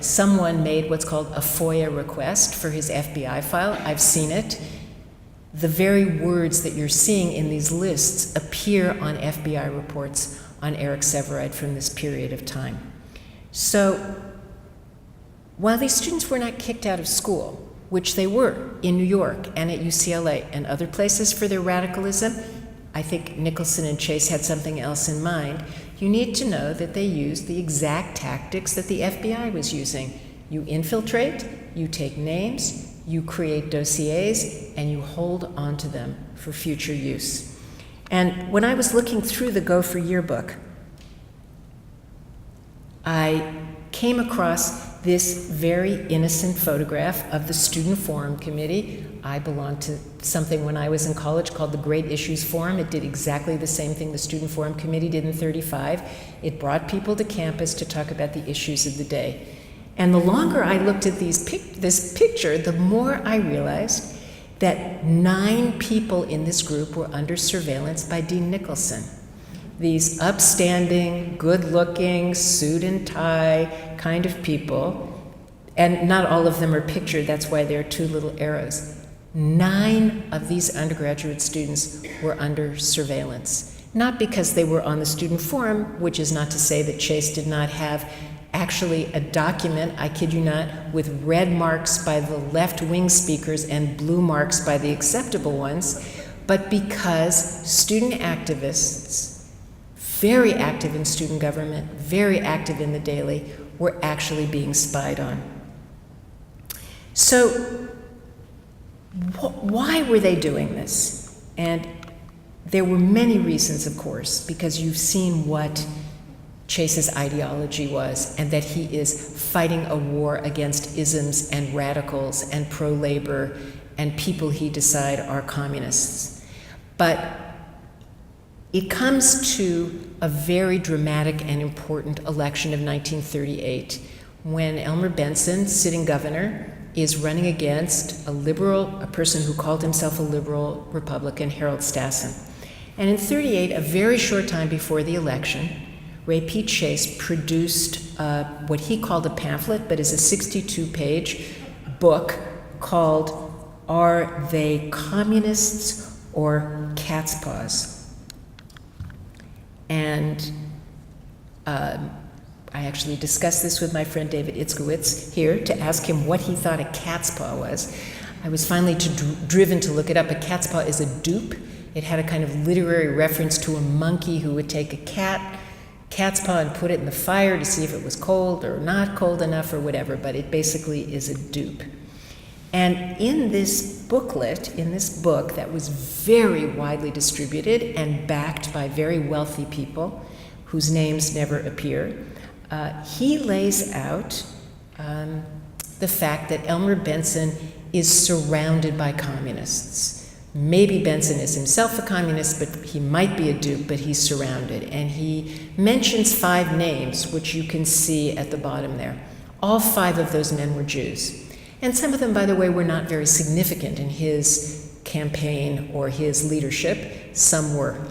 someone made what's called a FOIA request for his FBI file. I've seen it. The very words that you're seeing in these lists appear on FBI reports on Eric Severide from this period of time. So while these students were not kicked out of school, which they were in New York and at UCLA and other places for their radicalism, I think Nicholson and Chase had something else in mind. You need to know that they used the exact tactics that the FBI was using. You infiltrate, you take names, you create dossiers, and you hold on to them for future use. And when I was looking through the Gopher yearbook, I came across this very innocent photograph of the Student Forum Committee. I belonged to something when I was in college called the Great Issues Forum. It did exactly the same thing the Student Forum Committee did in '35. It brought people to campus to talk about the issues of the day. And the longer I looked at this picture, the more I realized that 9 people in this group were under surveillance by Dean Nicholson. These upstanding, good-looking, suit and tie kind of people, and not all of them are pictured, that's why there are 2 little arrows. 9 of these undergraduate students were under surveillance, not because they were on the student forum, which is not to say that Chase did not have actually a document, I kid you not, with red marks by the left-wing speakers and blue marks by the acceptable ones, but because student activists, very active in student government, very active in the Daily, were actually being spied on. So why were they doing this? And there were many reasons, of course, because you've seen what Chase's ideology was, and that he is fighting a war against isms and radicals and pro-labor and people he decide are communists. But it comes to a very dramatic and important election of 1938 when Elmer Benson, sitting governor, is running against a person who called himself a liberal Republican, Harold Stassen. And in '38, a very short time before the election, Ray P. Chase produced what he called a pamphlet, but is a 62-page book called Are They Communists or Catspaws? And I actually discussed this with my friend David Itzkowitz here to ask him what he thought a catspaw was. I was finally driven to look it up. A catspaw is a dupe. It had a kind of literary reference to a monkey who would take a cat's paw and put it in the fire to see if it was cold or not cold enough or whatever, but it basically is a dupe. And in this booklet, in this book that was very widely distributed and backed by very wealthy people whose names never appear, he lays out the fact that Elmer Benson is surrounded by communists. Maybe Benson is himself a communist, but he might be a dupe, but he's surrounded. And he mentions 5 names, which you can see at the bottom there. All 5 of those men were Jews. And some of them, by the way, were not very significant in his campaign or his leadership. Some were.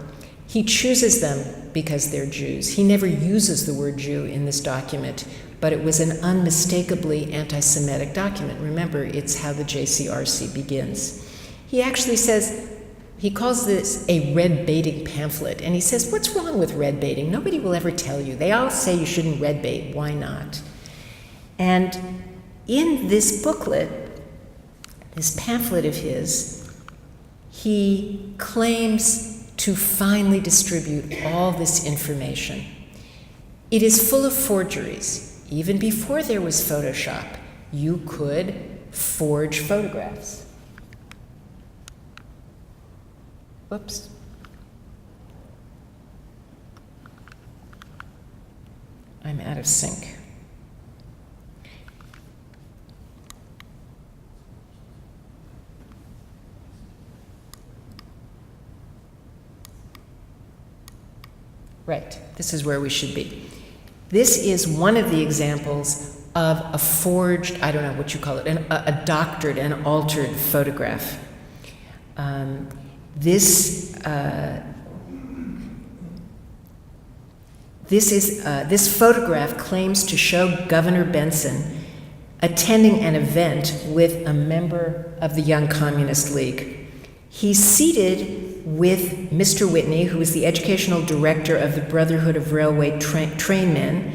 He chooses them because they're Jews. He never uses the word Jew in this document, but it was an unmistakably anti-Semitic document. Remember, it's how the JCRC begins. He actually says, he calls this a red baiting pamphlet, and he says, what's wrong with red baiting? Nobody will ever tell you. They all say you shouldn't red bait. Why not? And in this booklet, this pamphlet of his, he claims to finally distribute all this information. It is full of forgeries. Even before there was Photoshop, you could forge photographs. Whoops. I'm out of sync. Right, this is where we should be. This is one of the examples of a forged, I don't know what you call it, a doctored and altered photograph. This photograph claims to show Governor Benson attending an event with a member of the Young Communist League. He's seated with Mr. Whitney, who is the educational director of the Brotherhood of Railway Trainmen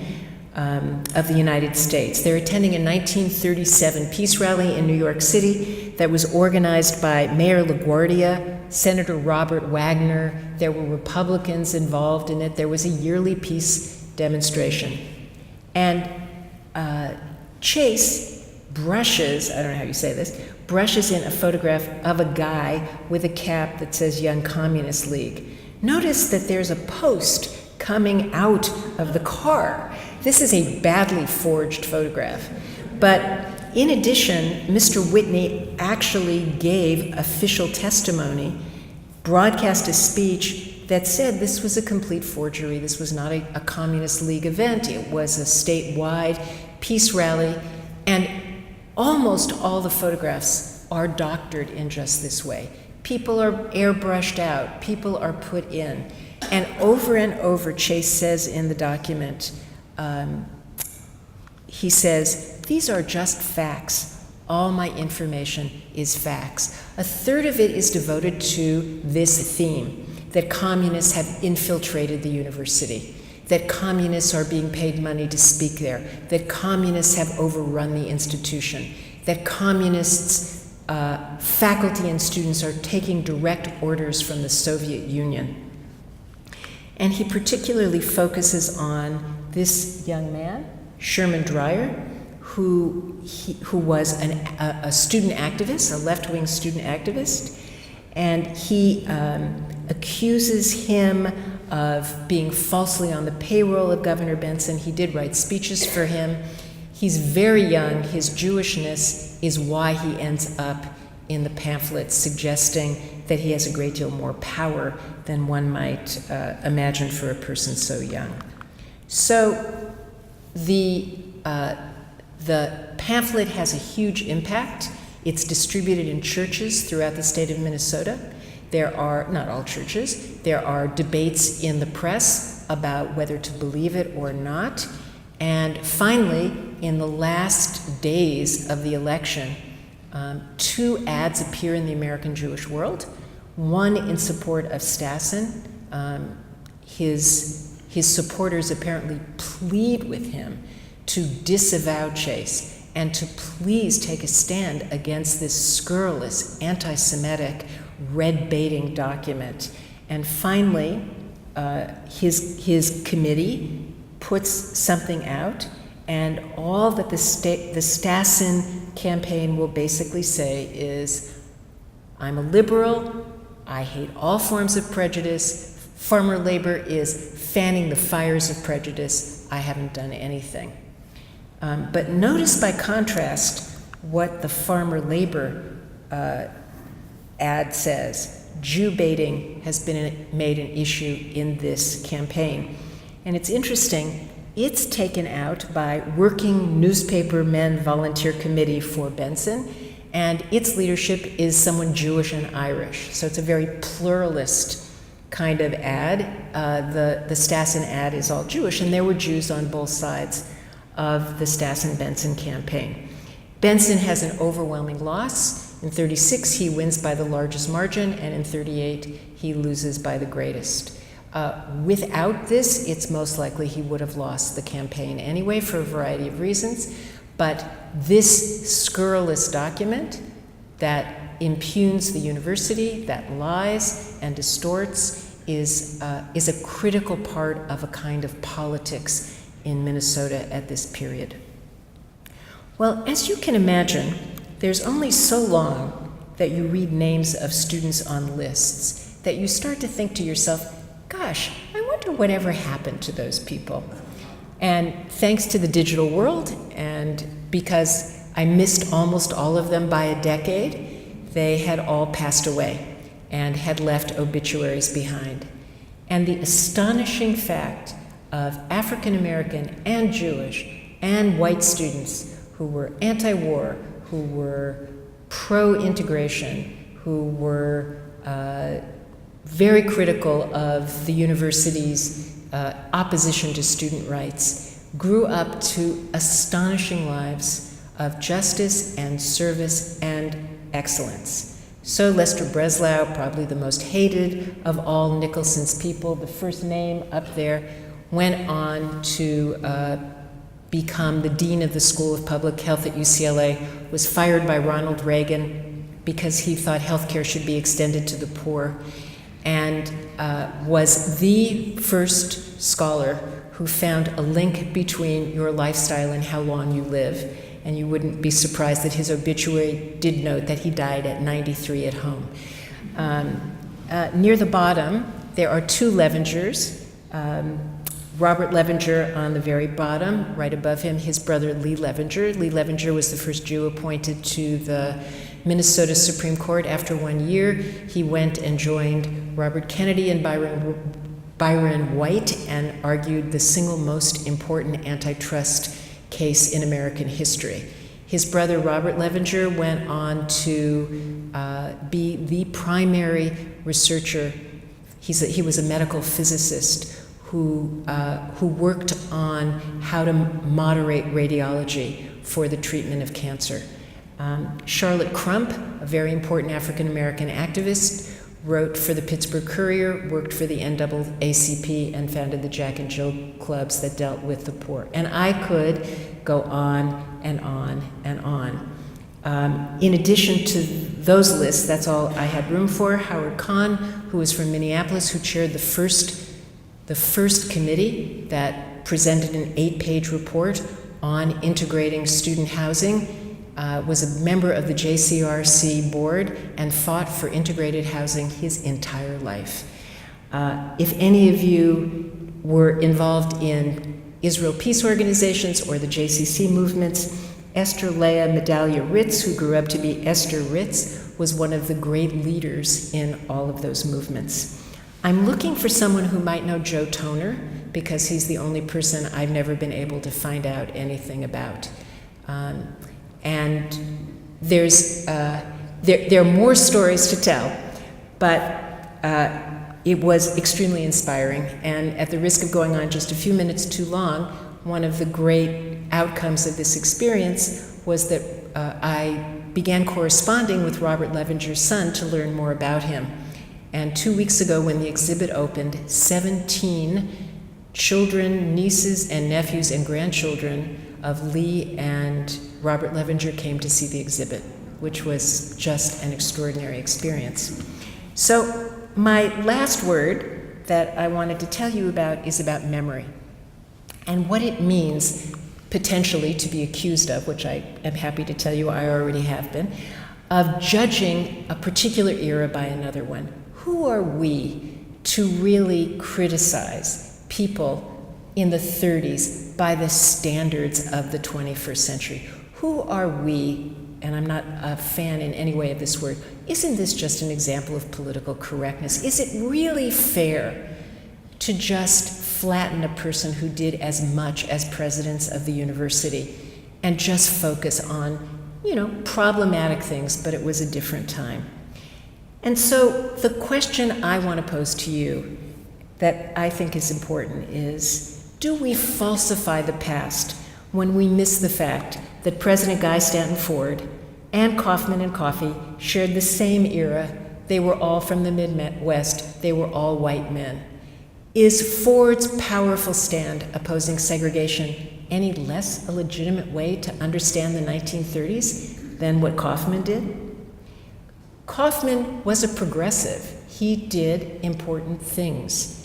of the United States. They're attending a 1937 peace rally in New York City that was organized by Mayor LaGuardia, Senator Robert Wagner. There were Republicans involved in it. There was a yearly peace demonstration. And Chase brushes, I don't know how you say this, brushes in a photograph of a guy with a cap that says Young Communist League. Notice that there's a post coming out of the car. This is a badly forged photograph. But in addition, Mr. Whitney actually gave official testimony, broadcast a speech that said this was a complete forgery. This was not a Communist League event. It was a statewide peace rally. And almost all the photographs are doctored in just this way. People are airbrushed out. People are put in. And over, Chase says in the document, he says, these are just facts. All my information is facts. A third of it is devoted to this theme, that communists have infiltrated the university, that communists are being paid money to speak there, that communists have overrun the institution, that communists, faculty and students are taking direct orders from the Soviet Union. And he particularly focuses on this young man, Sherman Dreyer, who was a student activist, a left-wing student activist, and he accuses him of being falsely on the payroll of Governor Benson. He did write speeches for him. He's very young. His Jewishness is why he ends up in the pamphlet, suggesting that he has a great deal more power than one might imagine for a person so young. So the pamphlet has a huge impact. It's distributed in churches throughout the state of Minnesota. There are, not all churches, there are debates in the press about whether to believe it or not. And finally, in the last days of the election, 2 ads appear in the American Jewish World. One in support of Stassen. His supporters apparently plead with him to disavow Chase and to please take a stand against this scurrilous, anti-Semitic, red-baiting document. And finally, his committee puts something out, and all that the Stassen campaign will basically say is, I'm a liberal, I hate all forms of prejudice, farmer labor is fanning the fires of prejudice, I haven't done anything. But notice by contrast what the farmer labor ad says, Jew baiting has been made an issue in this campaign. And it's interesting, it's taken out by Working Newspaper Men Volunteer Committee for Benson, and its leadership is someone Jewish and Irish. So it's a very pluralist kind of ad. The Stassen ad is all Jewish, and there were Jews on both sides of the Stassen-Benson campaign. Benson has an overwhelming loss. In 36, he wins by the largest margin, and in 38, he loses by the greatest. Without this, it's most likely he would have lost the campaign anyway for a variety of reasons. But this scurrilous document that impugns the university, that lies and distorts, is a critical part of a kind of politics in Minnesota at this period. Well, as you can imagine, there's only so long that you read names of students on lists that you start to think to yourself, gosh, I wonder whatever happened to those people. And thanks to the digital world, and because I missed almost all of them by a decade, they had all passed away and had left obituaries behind. And the astonishing fact of African American and Jewish and white students who were anti-war, who were pro-integration, who were very critical of the university's opposition to student rights, grew up to astonishing lives of justice and service and excellence. So Lester Breslau, probably the most hated of all Nicholson's people, the first name up there, went on to become the dean of the School of Public Health at UCLA, was fired by Ronald Reagan because he thought healthcare should be extended to the poor, and was the first scholar who found a link between your lifestyle and how long you live. And you wouldn't be surprised that his obituary did note that he died at 93 at home. Near the bottom, there are two Levingers. Robert Levinger on the very bottom, right above him, his brother Lee Levinger. Lee Levinger was the first Jew appointed to the Minnesota Supreme Court. After 1 year, he went and joined Robert Kennedy and Byron White and argued the single most important antitrust case in American history. His brother Robert Levinger went on to be the primary researcher. He was a medical physicist who worked on how to moderate radiology for the treatment of cancer. Charlotte Crump, a very important African-American activist, wrote for the Pittsburgh Courier, worked for the NAACP, and founded the Jack and Jill clubs that dealt with the poor. And I could go on and on and on. In addition to those lists, that's all I had room for. Howard Kahn, who was from Minneapolis, who chaired the first committee that presented an 8-page report on integrating student housing, was a member of the JCRC board and fought for integrated housing his entire life. If any of you were involved in Israel peace organizations or the JCC movements, Esther Leah Medalia Ritz, who grew up to be Esther Ritz, was one of the great leaders in all of those movements. I'm looking for someone who might know Joe Toner, because he's the only person I've never been able to find out anything about. And there are more stories to tell, but it was extremely inspiring. And at the risk of going on just a few minutes too long, one of the great outcomes of this experience was that I began corresponding with Robert Levinger's son to learn more about him. And 2 weeks ago, when the exhibit opened, 17 children, nieces and nephews and grandchildren of Lee and Robert Levinger came to see the exhibit, which was just an extraordinary experience. So my last word that I wanted to tell you about is about memory and what it means potentially to be accused of, which I am happy to tell you I already have been, of judging a particular era by another one. Who are we to really criticize people in the 30s by the standards of the 21st century? Who are we and I'm not a fan in any way of this word, isn't this just an example of political correctness? Is it really fair to just flatten a person who did as much as presidents of the university and just focus on, problematic things, but it was a different time? And so the question I want to pose to you that I think is important is, do we falsify the past when we miss the fact that President Guy Stanton Ford and Kaufman and Coffey shared the same era? They were all from the Midwest. They were all white men. Is Ford's powerful stand opposing segregation any less a legitimate way to understand the 1930s than what Kaufman did? Kaufman was a progressive. He did important things.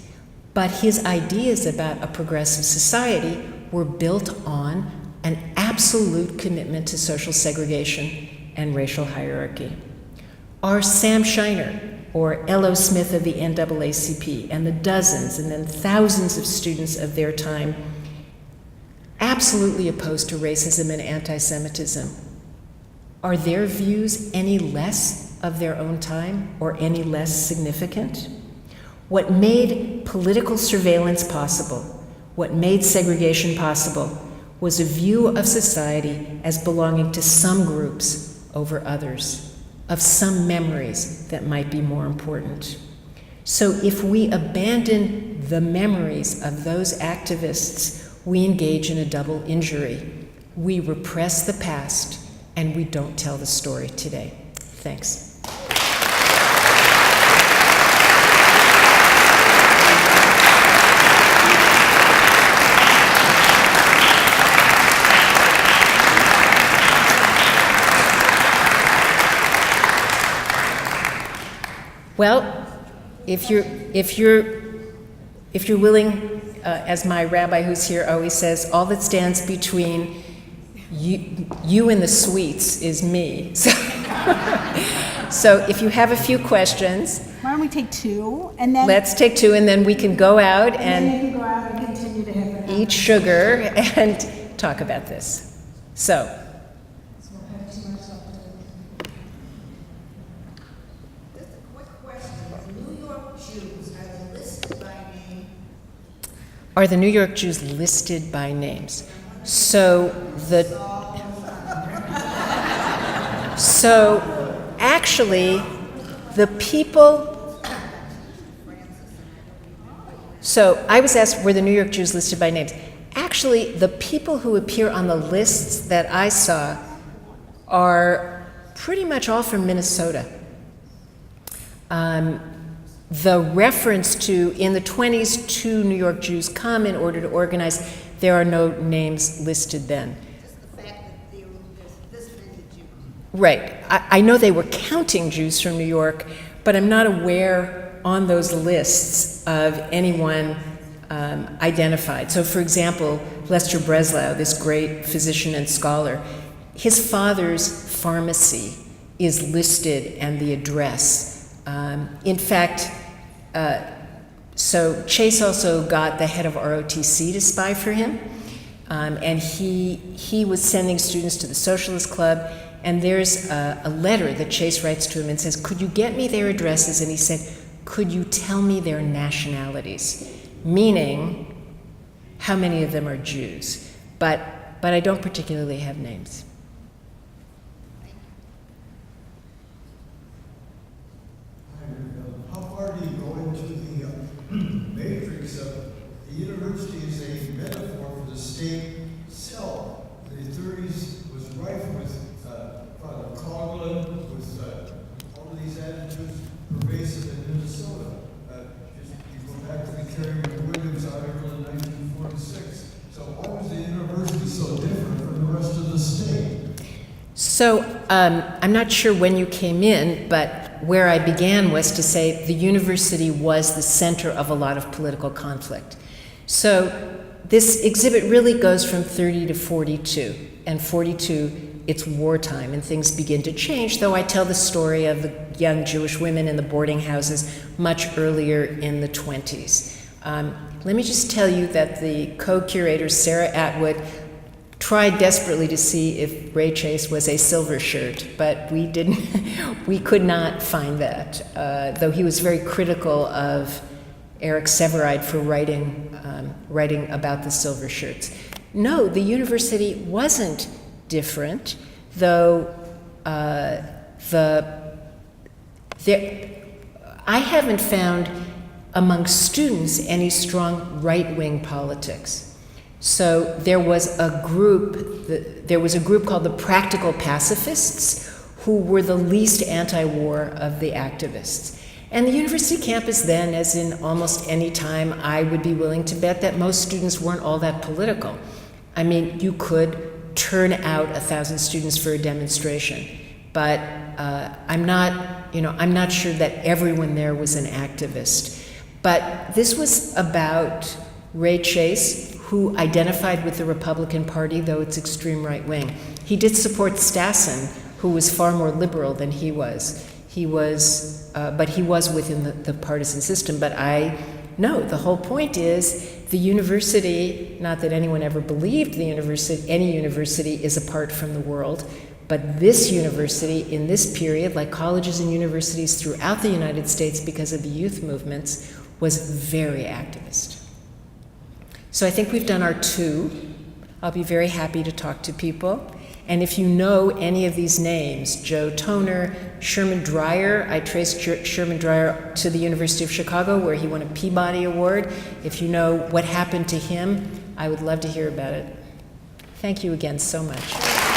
But his ideas about a progressive society were built on an absolute commitment to social segregation and racial hierarchy. Are Sam Shiner or L.O. Smith of the NAACP and the dozens and then thousands of students of their time absolutely opposed to racism and anti-Semitism? Are their views any less of their own time or any less significant? What made political surveillance possible, what made segregation possible, was a view of society as belonging to some groups over others, of some memories that might be more important. So if we abandon the memories of those activists, we engage in a double injury. We repress the past, and we don't tell the story today. Thanks. Well, if you're willing, as my rabbi who's here always says, all that stands between you and the sweets is me. So if you have a few questions,
why don't we take two, and then
let's take two, and then we can go out and
continue to have
eat sugar and talk about this. So. Are the New York Jews listed by names? So actually, the people, so I was asked, were the New York Jews listed by names? Actually, the people who appear on the lists that I saw are pretty much all from Minnesota. The reference to, in the 20s, 2 New York Jews come in order to organize. There are no names listed then.
Just the fact that there's this many Jews.
Right. I know they were counting Jews from New York, but I'm not aware on those lists of anyone identified. So, for example, Lester Breslau, this great physician and scholar, his father's pharmacy is listed and the address. In fact, so Chase also got the head of ROTC to spy for him, and he was sending students to the Socialist Club, and there's a letter that Chase writes to him and says, could you get me their addresses? And he said, could you tell me their nationalities? Meaning, how many of them are Jews? But I don't particularly have names.
How far do you go into the matrix of the university is a metaphor for the state cell? The 30s was rife with Father Coughlin, with all of these attitudes pervasive in Minnesota. You go back to the Carrie Williams article in 1946. So why was the university so different from the rest of the state?
So I'm not sure when you came in, but where I began was to say the university was the center of a lot of political conflict. So this exhibit really goes from 30 to 42, and 42, it's wartime, and things begin to change, though I tell the story of the young Jewish women in the boarding houses much earlier in the 20s. Let me just tell you that the co-curator, Sarah Atwood, tried desperately to see if Ray Chase was a silver shirt, but we didn't, we could not find that, though he was very critical of Eric Severide for writing about the silver shirts. No, the university wasn't different, though I haven't found among students any strong right-wing politics. So there was a group called the Practical Pacifists, who were the least anti-war of the activists. And the university campus then, as in almost any time, I would be willing to bet that most students weren't all that political. I mean, you could turn out 1,000 students for a demonstration, but I'm not sure that everyone there was an activist. But this was about Ray Chase, who identified with the Republican Party, though it's extreme right wing. He did support Stassen, who was far more liberal than he was. But he was within the partisan system. But the whole point is the university, not that anyone ever believed any university is apart from the world, but this university in this period, like colleges and universities throughout the United States because of the youth movements, was very activist. So I think we've done our 2. I'll be very happy to talk to people. And if you know any of these names, Joe Toner, Sherman Dreyer, I traced Sherman Dreyer to the University of Chicago where he won a Peabody Award. If you know what happened to him, I would love to hear about it. Thank you again so much.